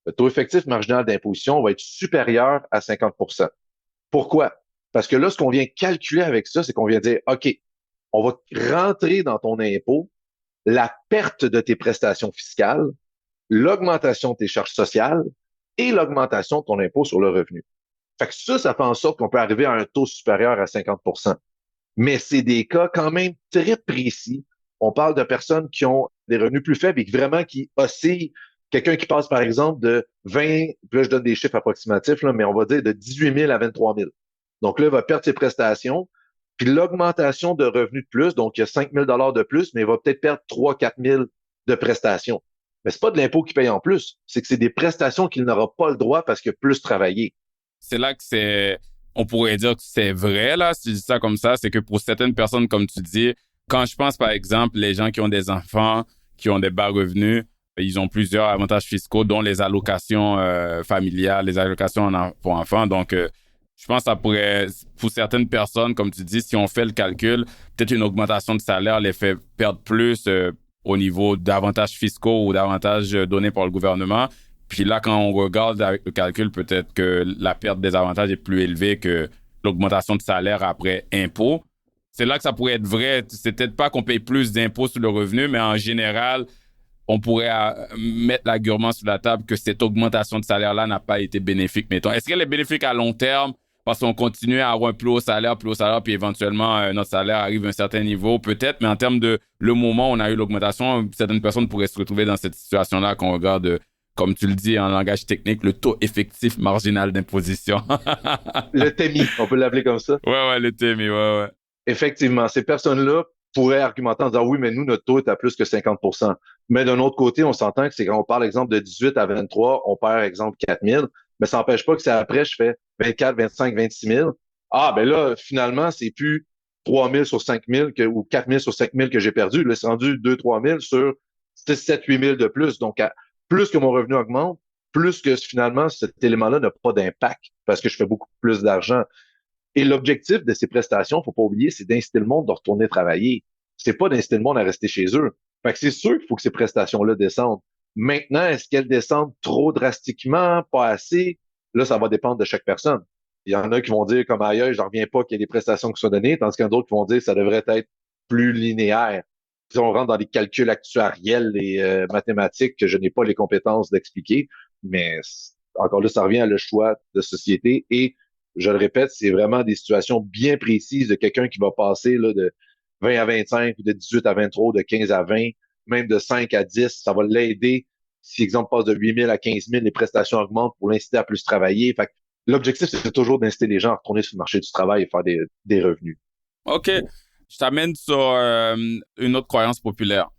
le taux effectif marginal d'imposition va être supérieur à 50 %. Pourquoi? Parce que là, ce qu'on vient calculer avec ça, c'est qu'on vient dire, OK, on va rentrer dans ton impôt la perte de tes prestations fiscales, l'augmentation de tes charges sociales et l'augmentation de ton impôt sur le revenu. Fait que ça fait en sorte qu'on peut arriver à un taux supérieur à 50 %. Mais c'est des cas quand même très précis. On parle de personnes qui ont des revenus plus faibles et vraiment qui oscillent. Quelqu'un qui passe, par exemple, de 20, puis là, je donne des chiffres approximatifs, là, mais on va dire de 18 000 à 23 000. Donc là, il va perdre ses prestations. Puis l'augmentation de revenus de plus, donc il y a 5 000 $ de plus, mais il va peut-être perdre 3 4 000 de prestations. Mais c'est pas de l'impôt qu'il paye en plus, c'est que c'est des prestations qu'il n'aura pas le droit parce qu'il a plus travaillé. C'est là que on pourrait dire que c'est vrai, là, si je dis ça comme ça, c'est que pour certaines personnes, comme tu dis, quand je pense, par exemple, les gens qui ont des enfants, qui ont des bas revenus, ils ont plusieurs avantages fiscaux, dont les allocations familiales, les allocations pour enfants. Donc, je pense que ça pourrait, pour certaines personnes, comme tu dis, si on fait le calcul, peut-être une augmentation de salaire les fait perdre plus au niveau d'avantages fiscaux ou d'avantages donnés par le gouvernement. Puis là, quand on regarde avec le calcul, peut-être que la perte des avantages est plus élevée que l'augmentation de salaire après impôt. C'est là que ça pourrait être vrai. C'est peut-être pas qu'on paye plus d'impôts sur le revenu, mais en général, on pourrait mettre l'argument sur la table que cette augmentation de salaire-là n'a pas été bénéfique, mettons. Est-ce qu'elle est bénéfique à long terme parce qu'on continue à avoir un plus haut salaire, puis éventuellement, notre salaire arrive à un certain niveau, peut-être, mais en termes de le moment où on a eu l'augmentation, certaines personnes pourraient se retrouver dans cette situation-là quand comme tu le dis en langage technique, le taux effectif marginal d'imposition. Le TEMI, on peut l'appeler comme ça. Ouais, le TMI, ouais. Effectivement, ces personnes-là pourraient argumenter en disant oui, mais nous, notre taux est à plus que 50%. Mais d'un autre côté, on s'entend que c'est quand on parle, exemple, de 18 à 23, on perd, exemple, 4 000, mais ça n'empêche pas que c'est après, je fais 24, 25, 26 000. Ah, ben là, finalement, c'est plus 3 000 sur 5 000 ou 4 000 sur 5 000 que j'ai perdu. Là, c'est rendu 2, 3 000 sur 6, 7, 8 000 de plus. Donc, plus que mon revenu augmente, plus que finalement, cet élément-là n'a pas d'impact parce que je fais beaucoup plus d'argent. Et l'objectif de ces prestations, faut pas oublier, c'est d'inciter le monde de retourner travailler. C'est pas d'inciter le monde à rester chez eux. Fait que c'est sûr qu'il faut que ces prestations-là descendent. Maintenant, est-ce qu'elles descendent trop drastiquement, pas assez? Là, ça va dépendre de chaque personne. Il y en a qui vont dire, comme ailleurs, j'en reviens pas qu'il y ait des prestations qui soient données, tandis qu'il y en a d'autres qui vont dire que ça devrait être plus linéaire. Si on rentre dans les calculs actuariels et mathématiques que je n'ai pas les compétences d'expliquer, mais encore là, ça revient à le choix de société et je le répète, c'est vraiment des situations bien précises de quelqu'un qui va passer là, de 20 à 25, de 18 à 23, de 15 à 20, même de 5 à 10. Ça va l'aider. Si, exemple, passe de 8 000 à 15 000, les prestations augmentent pour l'inciter à plus travailler. Fait que l'objectif, c'est toujours d'inciter les gens à retourner sur le marché du travail et faire des revenus. OK. Je t'amène sur une autre croyance populaire.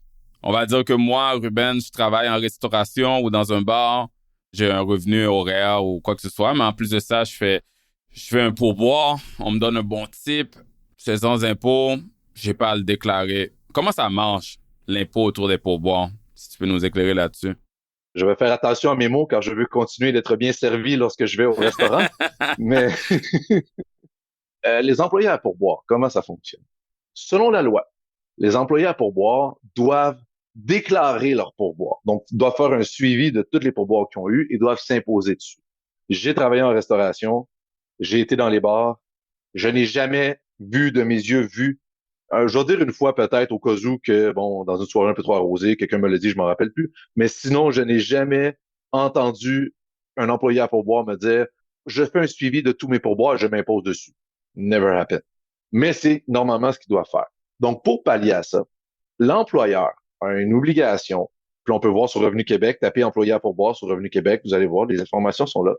On va dire que moi, Ruben, je travaille en restauration ou dans un bar. J'ai un revenu horaire ou quoi que ce soit. Mais en plus de ça, je fais un pourboire, on me donne un bon type, c'est sans impôt, j'ai pas à le déclarer. Comment ça marche, l'impôt autour des pourboires? Si tu peux nous éclairer là-dessus. Je vais faire attention à mes mots car je veux continuer d'être bien servi lorsque je vais au restaurant. Mais les employés à pourboire, comment ça fonctionne? Selon la loi, les employés à pourboire doivent déclarer leur pourboire. Donc, ils doivent faire un suivi de tous les pourboires qu'ils ont eus et doivent s'imposer dessus. J'ai travaillé en restauration, j'ai été dans les bars. Je n'ai jamais vu de mes yeux je vais dire une fois peut-être au cas où que, bon, dans une soirée un peu trop arrosée, quelqu'un me l'a dit, je m'en rappelle plus. Mais sinon, je n'ai jamais entendu un employé à pourboire me dire, je fais un suivi de tous mes pourboires et je m'impose dessus. Never happened. Mais c'est normalement ce qu'il doit faire. Donc, pour pallier à ça, l'employeur a une obligation, puis on peut voir sur Revenu Québec, taper employé à pourboire sur Revenu Québec, vous allez voir, les informations sont là,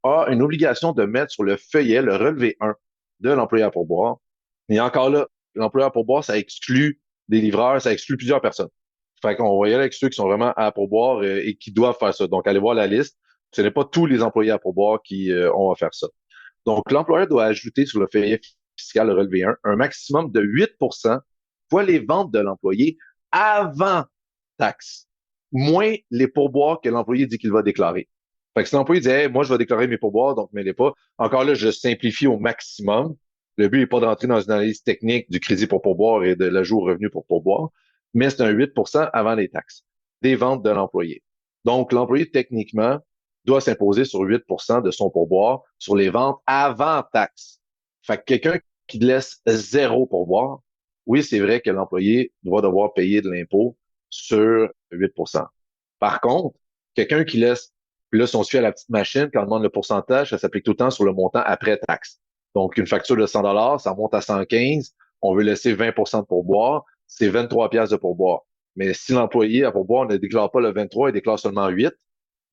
a une obligation de mettre sur le feuillet le relevé 1 de l'employé à pourboire. Et encore là, l'employé à pourboire, ça exclut des livreurs, ça exclut plusieurs personnes. Fait qu'on va y aller avec ceux qui sont vraiment à pourboire et qui doivent faire ça. Donc, allez voir la liste. Ce n'est pas tous les employés à pourboire qui ont à faire ça. Donc, l'employeur doit ajouter sur le feuillet fiscal, le relevé 1, un maximum de 8% fois les ventes de l'employé avant taxe, moins les pourboires que l'employé dit qu'il va déclarer. Fait que si l'employé dit, hey, moi, je vais déclarer mes pourboires, donc mêlez pas. Encore là, je simplifie au maximum. Le but n'est pas de rentrer dans une analyse technique du crédit pour pourboire et de l'ajout au revenu pour pourboire, mais c'est un 8% avant les taxes des ventes de l'employé. Donc, l'employé, techniquement, doit s'imposer sur 8% de son pourboire sur les ventes avant taxe. Fait que quelqu'un qui laisse zéro pourboire, oui, c'est vrai que l'employé va devoir payer de l'impôt sur 8%. Par contre, quelqu'un qui laisse, puis là, si on se fie à la petite machine, quand on demande le pourcentage, ça s'applique tout le temps sur le montant après taxe. Donc, une facture de 100 $, ça monte à 115, on veut laisser 20% de pourboire, c'est 23 piastres de pourboire. Mais si l'employé à pourboire ne déclare pas le 23, il déclare seulement 8,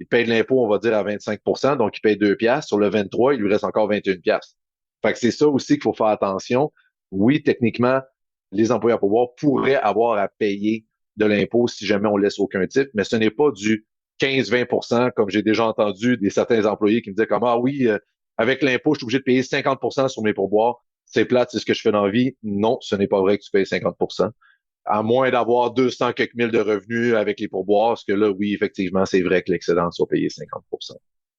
il paye de l'impôt, on va dire, à 25%, donc il paye 2 piastres. Sur le 23, il lui reste encore 21 piastres. Fait que c'est ça aussi qu'il faut faire attention. Oui, techniquement, les employés à pourboire pourraient avoir à payer de l'impôt si jamais on laisse aucun type, mais ce n'est pas du 15-20%, comme j'ai déjà entendu des certains employés qui me disaient comme, ah oui, avec l'impôt, je suis obligé de payer 50% sur mes pourboires. C'est plate, c'est ce que je fais dans la vie. Non, ce n'est pas vrai que tu payes 50%. À moins d'avoir 200 quelques mille de revenus avec les pourboires, parce que là, oui, effectivement, c'est vrai que l'excédent soit payé 50%.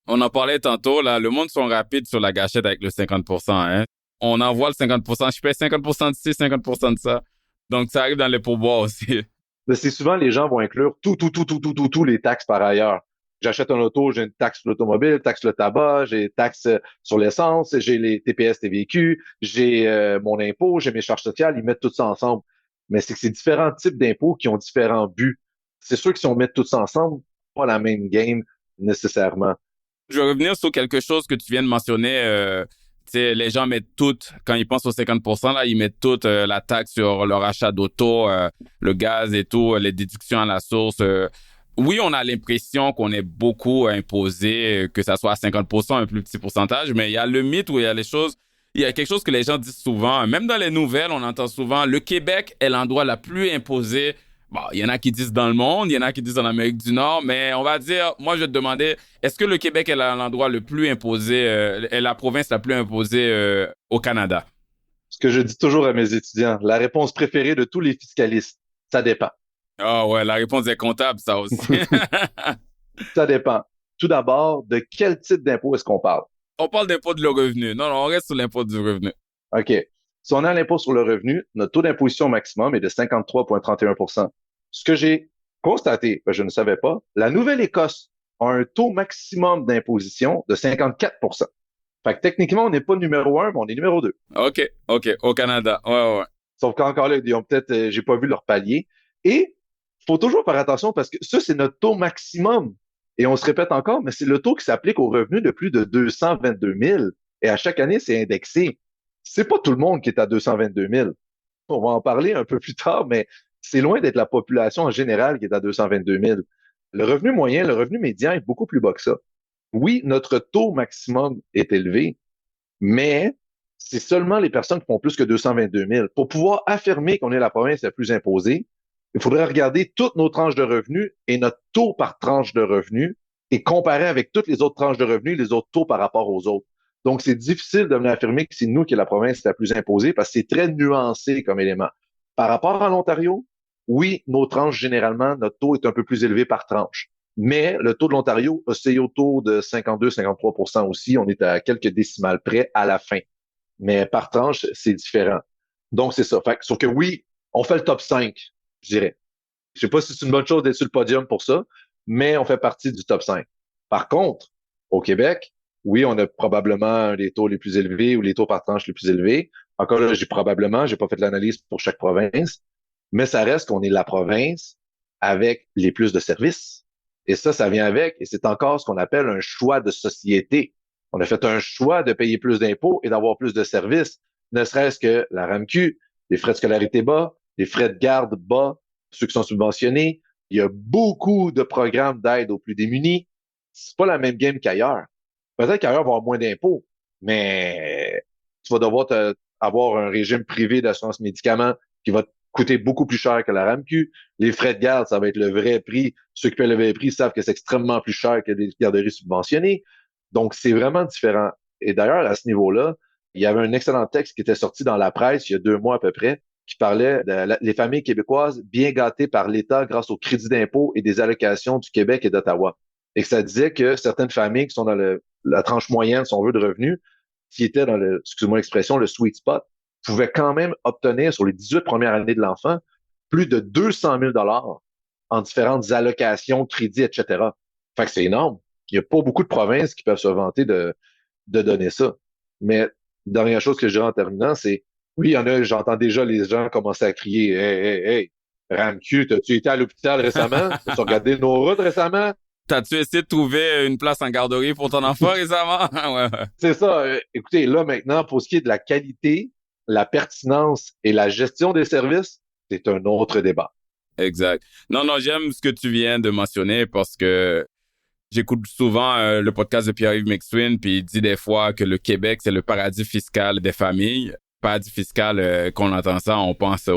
On en parlait tantôt, là, le monde sont rapides sur la gâchette avec le 50%, hein. On envoie le 50%, je paye 50% de ci, 50% de ça. Donc, ça arrive dans les pourboires aussi. Mais c'est souvent, les gens vont inclure tous les taxes par ailleurs. J'achète un auto, j'ai une taxe sur l'automobile, taxe sur le tabac, j'ai taxe sur l'essence, j'ai les TPS, TVQ, j'ai mon impôt, j'ai mes charges sociales, ils mettent tout ça ensemble. Mais c'est que c'est différents types d'impôts qui ont différents buts. C'est sûr que si on met tout ça ensemble, pas la même game nécessairement. Je vais revenir sur quelque chose que tu viens de mentionner. Tu sais, les gens mettent tout, quand ils pensent aux 50%, là, ils mettent toute la taxe sur leur achat d'auto, le gaz et tout, les déductions à la source. Oui, on a l'impression qu'on est beaucoup imposé, que ça soit à 50%, un plus petit pourcentage, mais il y a le mythe où il y a il y a quelque chose que les gens disent souvent, même dans les nouvelles, on entend souvent, le Québec est l'endroit le plus imposé. Bon, il y en a qui disent dans le monde, il y en a qui disent en Amérique du Nord, mais on va dire, moi je vais te demander, est-ce que le Québec est l'endroit le plus imposé, est la province la plus imposée au Canada? Ce que je dis toujours à mes étudiants, la réponse préférée de tous les fiscalistes, ça dépend. Ah ouais, la réponse est comptable, ça aussi. Ça dépend. Tout d'abord, de quel type d'impôt est-ce qu'on parle? On parle d'impôt de le revenu. Non, non, on reste sur l'impôt du revenu. OK. Si on a l'impôt sur le revenu, notre taux d'imposition maximum est de 53,31%. Ce que j'ai constaté, je ne savais pas, la Nouvelle-Écosse a un taux maximum d'imposition de 54%. Fait que techniquement, on n'est pas numéro un, mais on est numéro deux. OK, OK, au Canada. Ouais, ouais, ouais. Sauf qu'encore là, ils ont peut-être, j'ai pas vu leur palier. Et faut toujours faire attention parce que ça, c'est notre taux maximum. Et on se répète encore, mais c'est le taux qui s'applique aux revenus de plus de 222 000. Et à chaque année, c'est indexé. C'est pas tout le monde qui est à 222 000. On va en parler un peu plus tard, mais c'est loin d'être la population en général qui est à 222 000. Le revenu moyen, le revenu médian est beaucoup plus bas que ça. Oui, notre taux maximum est élevé, mais c'est seulement les personnes qui font plus que 222 000. Pour pouvoir affirmer qu'on est la province la plus imposée, il faudrait regarder toutes nos tranches de revenus et notre taux par tranche de revenus et comparer avec toutes les autres tranches de revenus, les autres taux par rapport aux autres. Donc, c'est difficile de venir affirmer que c'est nous qui est la province la plus imposée parce que c'est très nuancé comme élément. Par rapport à l'Ontario, oui, nos tranches, généralement, notre taux est un peu plus élevé par tranche. Mais le taux de l'Ontario oscille autour de 52-53% aussi. On est à quelques décimales près à la fin. Mais par tranche, c'est différent. Donc, c'est ça. Fait, sauf que oui, on fait le top 5, je dirais. Je sais pas si c'est une bonne chose d'être sur le podium pour ça, mais on fait partie du top 5. Par contre, au Québec, oui, on a probablement les taux les plus élevés ou les taux par tranche les plus élevés. Encore là, j'ai pas fait l'analyse pour chaque province, mais ça reste qu'on est la province avec les plus de services. Et ça vient avec, et c'est encore ce qu'on appelle un choix de société. On a fait un choix de payer plus d'impôts et d'avoir plus de services, ne serait-ce que la RAMQ, les frais de scolarité bas, les frais de garde bas, ceux qui sont subventionnés. Il y a beaucoup de programmes d'aide aux plus démunis. C'est pas la même game qu'ailleurs. Peut-être qu'ailleurs, il va y avoir moins d'impôts, mais tu vas devoir avoir un régime privé d'assurance médicaments qui va te coûter beaucoup plus cher que la RAMQ. Les frais de garde, ça va être le vrai prix. Ceux qui paient le vrai prix savent que c'est extrêmement plus cher que des garderies subventionnées. Donc, c'est vraiment différent. Et d'ailleurs, à ce niveau-là, il y avait un excellent texte qui était sorti dans la presse il y a 2 mois à peu près, qui parlait des familles québécoises bien gâtées par l'État grâce au crédit d'impôt et des allocations du Québec et d'Ottawa. Et que ça disait que certaines familles qui sont dans la tranche moyenne, si on veut, de revenus, qui étaient dans excusez-moi l'expression, le sweet spot, pouvaient quand même obtenir sur les 18 premières années de l'enfant plus de 200 000 en différentes allocations, crédits, etc. Fait que c'est énorme. Il n'y a pas beaucoup de provinces qui peuvent se vanter de donner ça. Mais dernière chose que je dirais en terminant, c'est oui, il y en a, j'entends déjà les gens commencer à crier hey, hey, hey, RAMQ, t'as-tu été à l'hôpital récemment? T'as-tu regardé nos routes récemment? T'as-tu essayé de trouver une place en garderie pour ton enfant récemment? Ouais, ouais. C'est ça. Écoutez, là maintenant, pour ce qui est de la qualité, la pertinence et la gestion des services, c'est un autre débat. Exact. Non, non, j'aime ce que tu viens de mentionner parce que j'écoute souvent le podcast de Pierre-Yves McSween, puis il dit des fois que le Québec, c'est le paradis fiscal des familles. Paradis fiscal, qu'on entend ça, on pense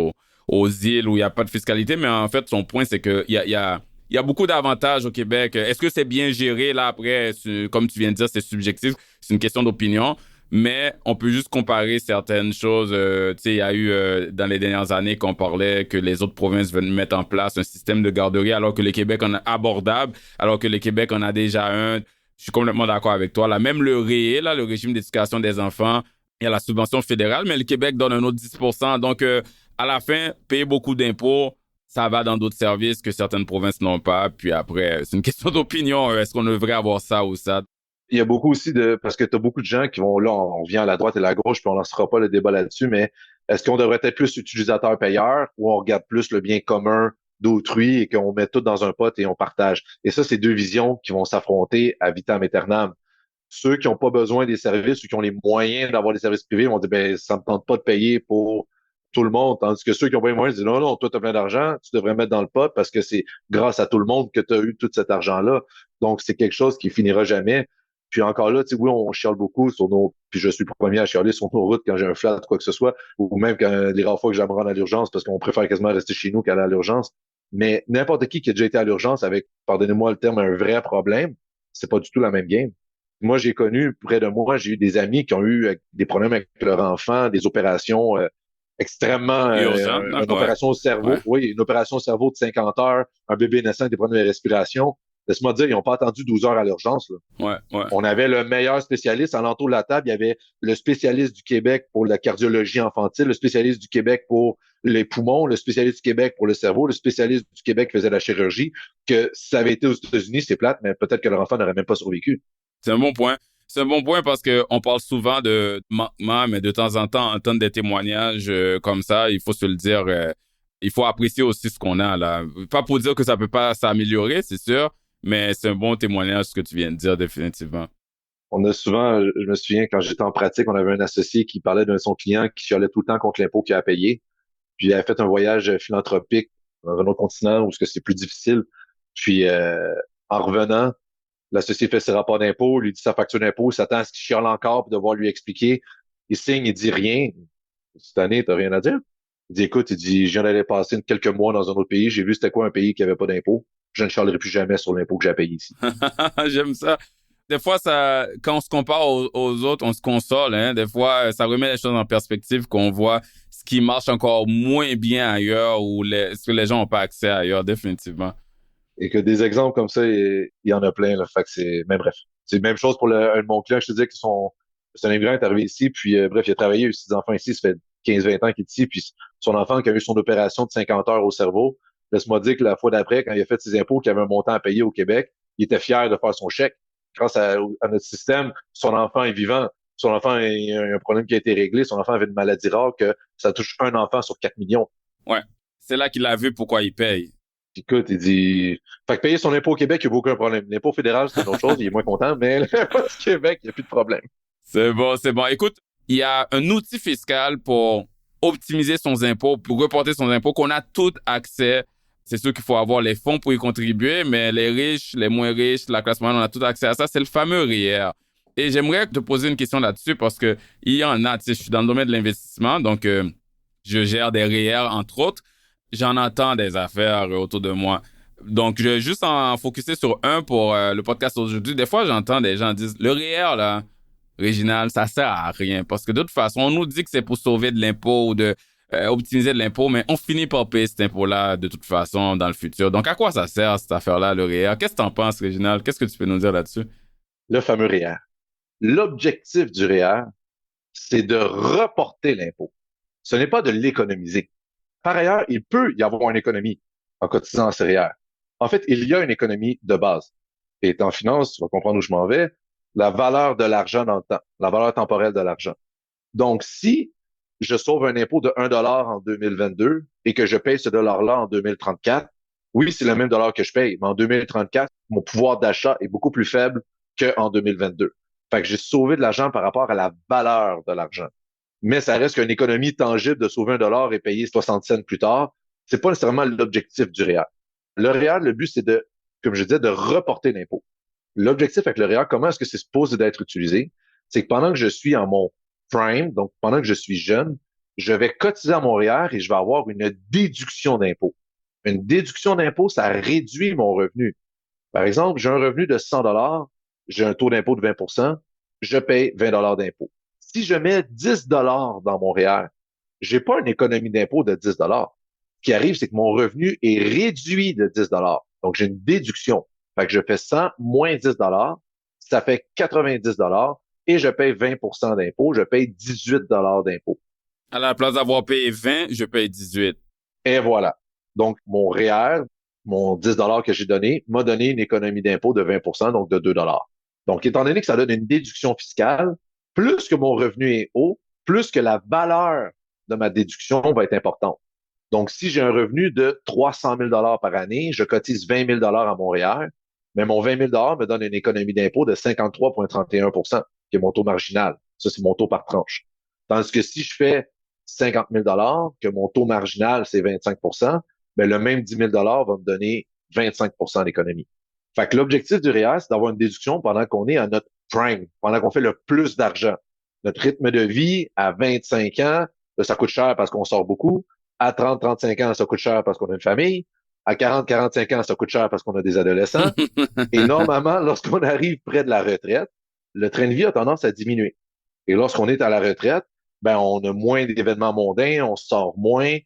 aux îles où il n'y a pas de fiscalité, mais en fait, son point, c'est que il y a beaucoup d'avantages au Québec. Est-ce que c'est bien géré? Là, après, comme tu viens de dire, c'est subjectif, c'est une question d'opinion. Mais on peut juste comparer certaines choses. Tu sais, il y a eu dans les dernières années qu'on parlait que les autres provinces veulent mettre en place un système de garderie alors que le Québec en a abordable, alors que le Québec en a déjà un. Je suis complètement d'accord avec toi. Là, même le RÉE, là, le régime d'éducation des enfants, il y a la subvention fédérale, mais le Québec donne un autre 10%. Donc, à la fin, payer beaucoup d'impôts, ça va dans d'autres services que certaines provinces n'ont pas. Puis après, c'est une question d'opinion. Est-ce qu'on devrait avoir ça ou ça? Il y a beaucoup aussi parce que tu as beaucoup de gens qui vont, là, on vient à la droite et à la gauche, puis on lancera pas le débat là-dessus, mais est-ce qu'on devrait être plus utilisateur-payeur ou on regarde plus le bien commun d'autrui et qu'on met tout dans un pot et on partage? Et ça, c'est deux visions qui vont s'affronter à vitam aeternam. Ceux qui n'ont pas besoin des services ou qui ont les moyens d'avoir des services privés vont dire, ben, ça me tente pas de payer pour tout le monde. Tandis que ceux qui ont pas les moyens disent non, non, toi, tu as plein d'argent, tu devrais mettre dans le pot parce que c'est grâce à tout le monde que tu as eu tout cet argent-là. Donc, c'est quelque chose qui finira jamais. Puis encore là, tu sais, oui, on chiale beaucoup sur nos, puis je suis le premier à chialer sur nos routes quand j'ai un flat ou quoi que ce soit, ou même quand les rares fois que je me rends à l'urgence parce qu'on préfère quasiment rester chez nous qu'aller à l'urgence. Mais n'importe qui a déjà été à l'urgence avec, pardonnez-moi le terme, un vrai problème, c'est pas du tout la même game. Moi, j'ai connu, près de moi, j'ai eu des amis qui ont eu des problèmes avec leur enfant, des opérations extrêmement, Urgent, non? une Ouais. opération au Ouais. cerveau, oui, une opération au cerveau de 50 heures, un bébé naissant avec des problèmes de respiration. Laisse-moi dire, ils n'ont pas attendu 12 heures à l'urgence, là. Ouais. Ouais. On avait le meilleur spécialiste. À l'entour de la table, il y avait le spécialiste du Québec pour la cardiologie infantile, le spécialiste du Québec pour les poumons, le spécialiste du Québec pour le cerveau, le spécialiste du Québec faisait la chirurgie, que si ça avait été aux États-Unis, c'est plate, mais peut-être que leur enfant n'aurait même pas survécu. C'est un bon point. C'est un bon point parce que on parle souvent de manquement, mais de temps en temps, entendre des témoignages comme ça, il faut se le dire, il faut apprécier aussi ce qu'on a là. Pas pour dire que ça peut pas s'améliorer, c'est sûr, mais c'est un bon témoignage ce que tu viens de dire définitivement. On a souvent, je me souviens, quand j'étais en pratique, on avait un associé qui parlait de son client qui chialait tout le temps contre l'impôt qu'il a payé. Puis il avait fait un voyage philanthropique dans un autre continent où c'est plus difficile. Puis en revenant, l'associé fait ses rapports d'impôt, lui dit sa facture d'impôt, il s'attend à ce qu'il chiale encore pour devoir lui expliquer. Il signe, il dit rien. Cette année, t'as rien à dire? Il dit, écoute, il dit, je viens d'aller passer quelques mois dans un autre pays, j'ai vu c'était quoi un pays qui avait pas d'impôt. Je ne chialerai plus jamais sur l'impôt que j'ai payé ici. J'aime ça. Des fois, ça, quand on se compare aux autres, on se console, hein. Des fois, ça remet les choses en perspective, qu'on voit ce qui marche encore moins bien ailleurs ou ce que les gens n'ont pas accès ailleurs, définitivement. Et que des exemples comme ça, il y en a plein, là. Fait que mais bref. C'est la même chose pour un de mon client, je te disais que c'est un immigrant qui est arrivé ici, puis bref, il a travaillé, il a eu 6 enfants ici, ça fait 15-20 ans qu'il est ici, puis son enfant qui a eu son opération de 50 heures au cerveau, laisse-moi dire que la fois d'après, quand il a fait ses impôts, qu'il avait un montant à payer au Québec, il était fier de faire son chèque. Grâce à notre système, son enfant est vivant. Son enfant a un problème qui a été réglé. Son enfant avait une maladie rare que ça touche un enfant sur 4 millions. Ouais. C'est là qu'il a vu pourquoi il paye. Écoute, il dit, fait que payer son impôt au Québec, il n'y a aucun problème. L'impôt fédéral, c'est une autre chose, il est moins content, mais l'impôt du Québec, il n'y a plus de problème. C'est bon, c'est bon. Écoute, il y a un outil fiscal pour optimiser son impôt, pour reporter son impôt, qu'on a tout accès. C'est sûr qu'il faut avoir les fonds pour y contribuer, mais les riches, les moins riches, la classe moyenne, on a tout accès à ça. C'est le fameux REER. Et j'aimerais te poser une question là-dessus parce que il y en a, tu sais, je suis dans le domaine de l'investissement, donc je gère des REER, entre autres. J'en entends des affaires autour de moi. Donc, je vais juste en focuser sur un pour le podcast aujourd'hui. Des fois, j'entends des gens dire, le REER, là, Réginal, ça sert à rien. Parce que de toute façon, on nous dit que c'est pour sauver de l'impôt ou de optimiser de l'impôt, mais on finit par payer cet impôt-là de toute façon dans le futur. Donc, à quoi ça sert, cette affaire-là, le REER? Qu'est-ce que t'en penses, Réginal? Qu'est-ce que tu peux nous dire là-dessus? Le fameux REER. L'objectif du REER, c'est de reporter l'impôt. Ce n'est pas de l'économiser. Par ailleurs, il peut y avoir une économie en cotisant en REER. En fait, il y a une économie de base. Et en finance, tu vas comprendre où je m'en vais, la valeur de l'argent dans le temps, la valeur temporelle de l'argent. Donc, si je sauve un impôt de 1 dollar en 2022 et que je paye ce dollar-là en 2034, oui, c'est le même dollar que je paye, mais en 2034, mon pouvoir d'achat est beaucoup plus faible qu'en 2022. Fait que j'ai sauvé de l'argent par rapport à la valeur de l'argent. Mais ça reste qu'une économie tangible de sauver 1 dollar et payer 60 cents plus tard. C'est pas nécessairement l'objectif du REER. Le REER, le but, c'est de, comme je disais, de reporter l'impôt. L'objectif avec le REER, comment est-ce que c'est supposé d'être utilisé? C'est que pendant que je suis en mon prime, donc pendant que je suis jeune, je vais cotiser à mon REER et je vais avoir une déduction d'impôt. Une déduction d'impôt, ça réduit mon revenu. Par exemple, j'ai un revenu de 100 dollars, j'ai un taux d'impôt de 20 je paye 20 dollars d'impôt. Si je mets 10 dollars dans mon REER, j'ai pas une économie d'impôt de 10 dollars. Ce qui arrive, c'est que mon revenu est réduit de 10 dollars. Donc, j'ai une déduction. Fait que je fais 100 moins 10 dollars, ça fait 90 dollars et je paye 20 d'impôt, je paye 18 dollars d'impôt. À la place d'avoir payé 20, je paye 18. Et voilà. Donc, mon REER, mon 10 dollars que j'ai donné, m'a donné une économie d'impôt de 20 donc de 2 dollars. Donc, étant donné que ça donne une déduction fiscale, plus que mon revenu est haut, plus que la valeur de ma déduction va être importante. Donc, si j'ai un revenu de 300 000 par année, je cotise 20 000 à mon REER, mais mon 20 000 me donne une économie d'impôt de 53,31 qui est mon taux marginal. Ça, c'est mon taux par tranche. Tandis que si je fais 50 000 que mon taux marginal, c'est 25 ben, le même 10 000 va me donner 25 d'économie. Fait que l'objectif du REER, c'est d'avoir une déduction pendant qu'on est à notre prime, pendant qu'on fait le plus d'argent. Notre rythme de vie à 25 ans, là, ça coûte cher parce qu'on sort beaucoup. À 30-35 ans, ça coûte cher parce qu'on a une famille. À 40-45 ans, ça coûte cher parce qu'on a des adolescents. Et normalement, lorsqu'on arrive près de la retraite, le train de vie a tendance à diminuer. Et lorsqu'on est à la retraite, ben, on a moins d'événements mondains, on sort moins,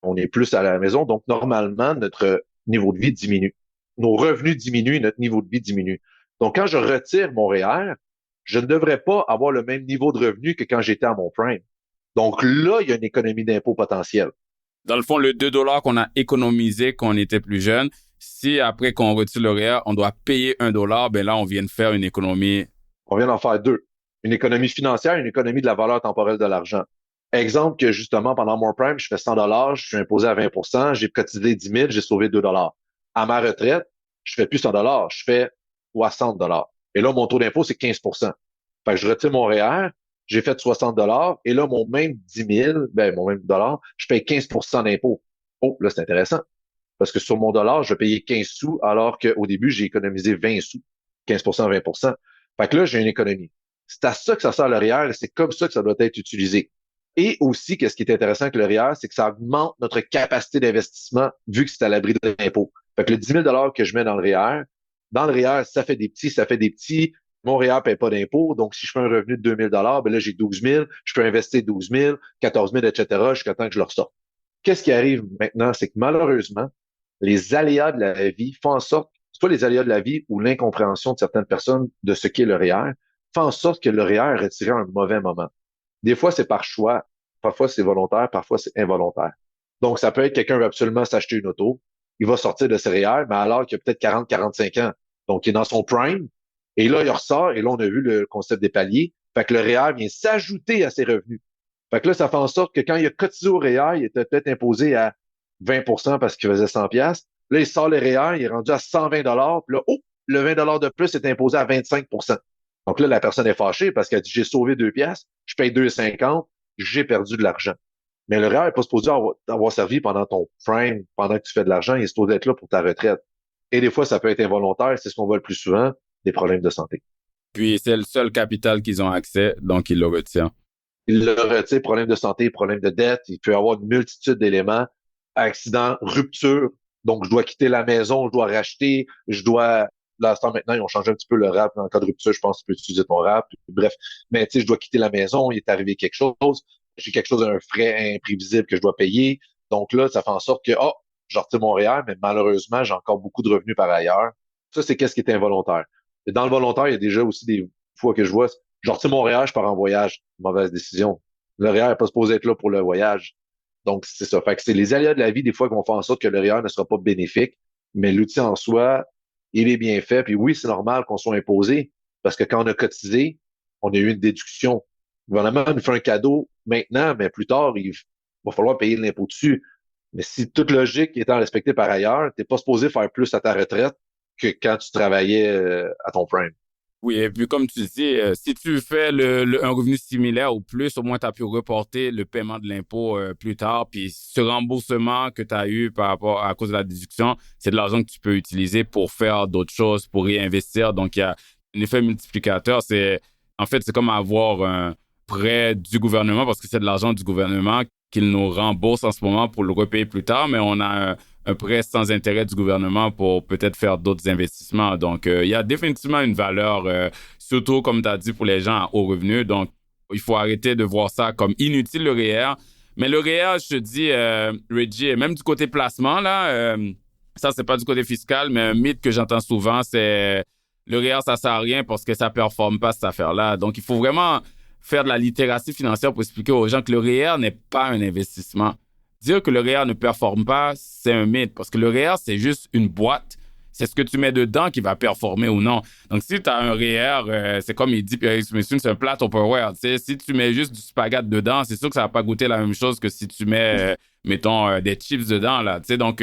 on est plus à la maison. Donc, normalement, notre niveau de vie diminue. Nos revenus diminuent, notre niveau de vie diminue. Donc, quand je retire mon REER, je ne devrais pas avoir le même niveau de revenu que quand j'étais à mon prime. Donc là, il y a une économie d'impôt potentielle. Dans le fond, le 2 $ qu'on a économisé quand on était plus jeune, si après qu'on retire le REER, on doit payer 1 $, ben là, on vient de faire une économie. On vient d'en faire deux. Une économie financière, une économie de la valeur temporelle de l'argent. Exemple que justement, pendant mon prime, je fais 100 je suis imposé à 20 j'ai cotisé 10 000, j'ai sauvé 2 À ma retraite, je fais plus 100 je fais 60 Et là, mon taux d'impôt, c'est 15 Fait que je retire mon REER, j'ai fait 60 et là, mon même 10 000, ben, mon même dollar, je paye 15 d'impôt. Oh, là, c'est intéressant. Parce que sur mon dollar, je vais payer 15 sous, alors qu'au début, j'ai économisé 20 sous. 15 20 Fait que là, j'ai une économie. C'est à ça que ça sert le REER et c'est comme ça que ça doit être utilisé. Et aussi, qu'est-ce qui est intéressant avec le REER, c'est que ça augmente notre capacité d'investissement vu que c'est à l'abri de l'impôt. Fait que le 10 000 que je mets dans le REER, ça fait des petits, ça fait des petits. Mon REER paye pas d'impôt. Donc, si je fais un revenu de 2 000 ben là, j'ai 12 000. Je peux investir 12 000, 14 000, etc. jusqu'à temps que je le ressorte. Qu'est-ce qui arrive maintenant? C'est que malheureusement, les aléas de la vie font en sorte, soit les aléas de la vie ou l'incompréhension de certaines personnes de ce qu'est le REER, font en sorte que le REER est retiré à un mauvais moment. Des fois, c'est par choix, parfois c'est volontaire, parfois c'est involontaire. Donc, ça peut être quelqu'un veut absolument s'acheter une auto, il va sortir de ses REER, mais alors qu'il a peut-être 40-45 ans. Donc, il est dans son prime, et là, il ressort, et là, on a vu le concept des paliers. Fait que le REER vient s'ajouter à ses revenus. Fait que là, ça fait en sorte que quand il a cotisé au REER, il était peut-être imposé à 20 parce qu'il faisait 100 pièces. Là, il sort le REER, il est rendu à 120 puis là, oh, le 20 de plus est imposé à 25 Donc là, la personne est fâchée parce qu'elle dit, j'ai sauvé 2 pièces, je paye 2,50, j'ai perdu de l'argent. Mais le REER n'est pas supposé avoir servi pendant ton prime, pendant que tu fais de l'argent, il est supposé être là pour ta retraite. Et des fois, ça peut être involontaire, c'est ce qu'on voit le plus souvent, des problèmes de santé. Puis c'est le seul capital qu'ils ont accès, donc ils le retirent. Il le retire, problème de santé, problème de dette, il peut y avoir une multitude d'éléments, accident, rupture, donc je dois quitter la maison, je dois racheter, je dois, là, maintenant, ils ont changé un petit peu le RAP, en cas de rupture, je pense que tu peux utiliser ton RAP, bref, mais tu sais, je dois quitter la maison, il est arrivé quelque chose, j'ai quelque chose, un frais imprévisible que je dois payer, donc là, ça fait en sorte que, oh, je retire mon REER, mais malheureusement, j'ai encore beaucoup de revenus par ailleurs. Ça, c'est qu'est-ce qui est involontaire. Et dans le volontaire, il y a déjà aussi des fois que je vois, je retire mon REER, je pars en voyage. Mauvaise décision. Le REER n'est pas supposé être là pour le voyage. Donc, c'est ça. Fait que c'est les aléas de la vie, des fois, qui vont faire en sorte que le REER ne sera pas bénéfique. Mais l'outil en soi, il est bien fait. Puis oui, c'est normal qu'on soit imposé. Parce que quand on a cotisé, on a eu une déduction. Le gouvernement nous fait un cadeau maintenant, mais plus tard, il va falloir payer l'impôt dessus. Mais si toute logique étant respectée par ailleurs, t'es pas supposé faire plus à ta retraite que quand tu travaillais à ton prime. Oui, et puis comme tu dis, si tu fais un revenu similaire ou plus, au moins tu as pu reporter le paiement de l'impôt plus tard. Puis ce remboursement que tu as eu par rapport à cause de la déduction, c'est de l'argent que tu peux utiliser pour faire d'autres choses, pour réinvestir. Donc il y a un effet multiplicateur. En fait, c'est comme avoir un prêt du gouvernement parce que c'est de l'argent du gouvernement qu'il nous rembourse en ce moment pour le repayer plus tard, mais on a un prêt sans intérêt du gouvernement pour peut-être faire d'autres investissements. Donc, il y a définitivement une valeur, surtout, comme tu as dit, pour les gens à haut revenu. Donc, il faut arrêter de voir ça comme inutile, le REER. Mais le REER, je te dis, Reggie, même du côté placement, là, ça, c'est pas du côté fiscal, mais un mythe que j'entends souvent, c'est le REER, ça sert à rien parce que ça performe pas, cette affaire-là. Donc, il faut vraiment faire de la littératie financière pour expliquer aux gens que le REER n'est pas un investissement. Dire que le REER ne performe pas, c'est un mythe. Parce que le REER, c'est juste une boîte. C'est ce que tu mets dedans qui va performer ou non. Donc, si tu as un REER, c'est comme il dit Pierre Smithson, c'est un plat Tupperware. Si tu mets juste du spaghette dedans, c'est sûr que ça va pas goûter la même chose que si tu mets, mettons, des chips dedans. Là, donc,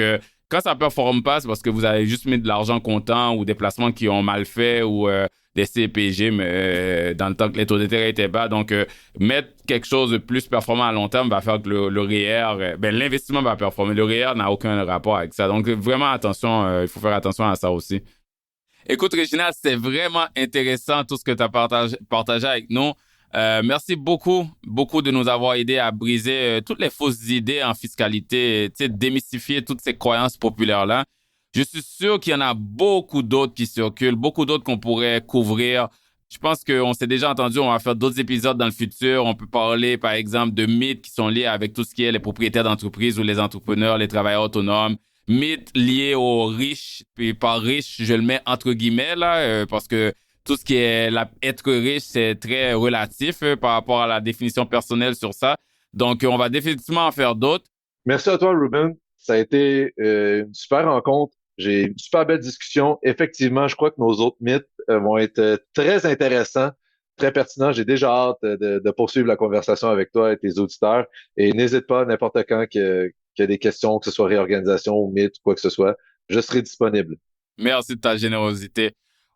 quand ça performe pas, c'est parce que vous avez juste mis de l'argent comptant ou des placements qui ont mal fait ou des CPG, mais dans le temps que les taux d'intérêt étaient bas. Donc, mettre quelque chose de plus performant à long terme va faire que le REER, l'investissement va performer. Le REER n'a aucun rapport avec ça. Donc, vraiment attention, il faut faire attention à ça aussi. Écoute, Réginald, c'était vraiment intéressant tout ce que tu as partagé avec nous. Merci beaucoup de nous avoir aidé à briser toutes les fausses idées en fiscalité, démystifier toutes ces croyances populaires-là. Je suis sûr qu'il y en a beaucoup d'autres qui circulent, beaucoup d'autres qu'on pourrait couvrir. Je pense qu'on s'est déjà entendu, on va faire d'autres épisodes dans le futur. On peut parler, par exemple, de mythes qui sont liés avec tout ce qui est les propriétaires d'entreprises ou les entrepreneurs, les travailleurs autonomes. Mythes liés aux riches, puis par riche, je le mets entre guillemets là, parce que tout ce qui est être riche, c'est très relatif par rapport à la définition personnelle sur ça. Donc, on va définitivement en faire d'autres. Merci à toi, Ruben. Ça a été une super rencontre. J'ai une super belle discussion. Effectivement, je crois que nos autres mythes vont être très intéressants, très pertinents. J'ai déjà hâte de poursuivre la conversation avec toi et tes auditeurs. Et n'hésite pas, n'importe quand qu'il y a des questions, que ce soit réorganisation ou mythe ou quoi que ce soit, je serai disponible. Merci de ta générosité.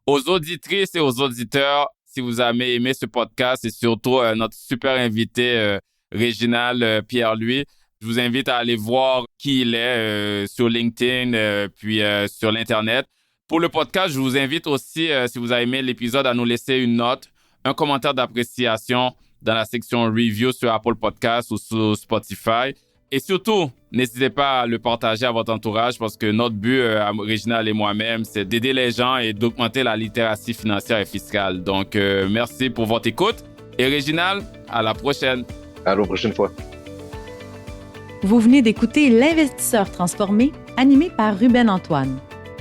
Aux auditrices et aux auditeurs, si vous avez aimé ce podcast et surtout notre super invité, Réginald Pierre-Louis, je vous invite à aller voir qui il est sur LinkedIn puis sur l'Internet. Pour le podcast, je vous invite aussi, si vous avez aimé l'épisode, à nous laisser une note, un commentaire d'appréciation dans la section review sur Apple Podcasts ou sur Spotify. Et surtout, n'hésitez pas à le partager à votre entourage parce que notre but, Réginald et moi-même, c'est d'aider les gens et d'augmenter la littératie financière et fiscale. Donc, merci pour votre écoute. Et Réginald, à la prochaine. À la prochaine fois. Vous venez d'écouter L'Investisseur transformé, animé par Ruben Antoine.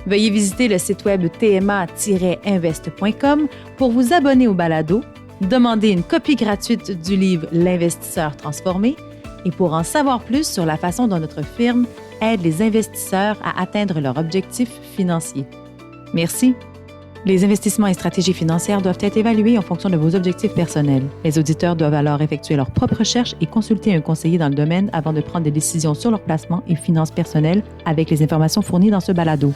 Veuillez visiter le site web tma-invest.com pour vous abonner au balado, demander une copie gratuite du livre L'Investisseur transformé et pour en savoir plus sur la façon dont notre firme aide les investisseurs à atteindre leurs objectifs financiers. Merci. Les investissements et stratégies financières doivent être évalués en fonction de vos objectifs personnels. Les auditeurs doivent alors effectuer leurs propres recherches et consulter un conseiller dans le domaine avant de prendre des décisions sur leur placement et finances personnelles avec les informations fournies dans ce balado.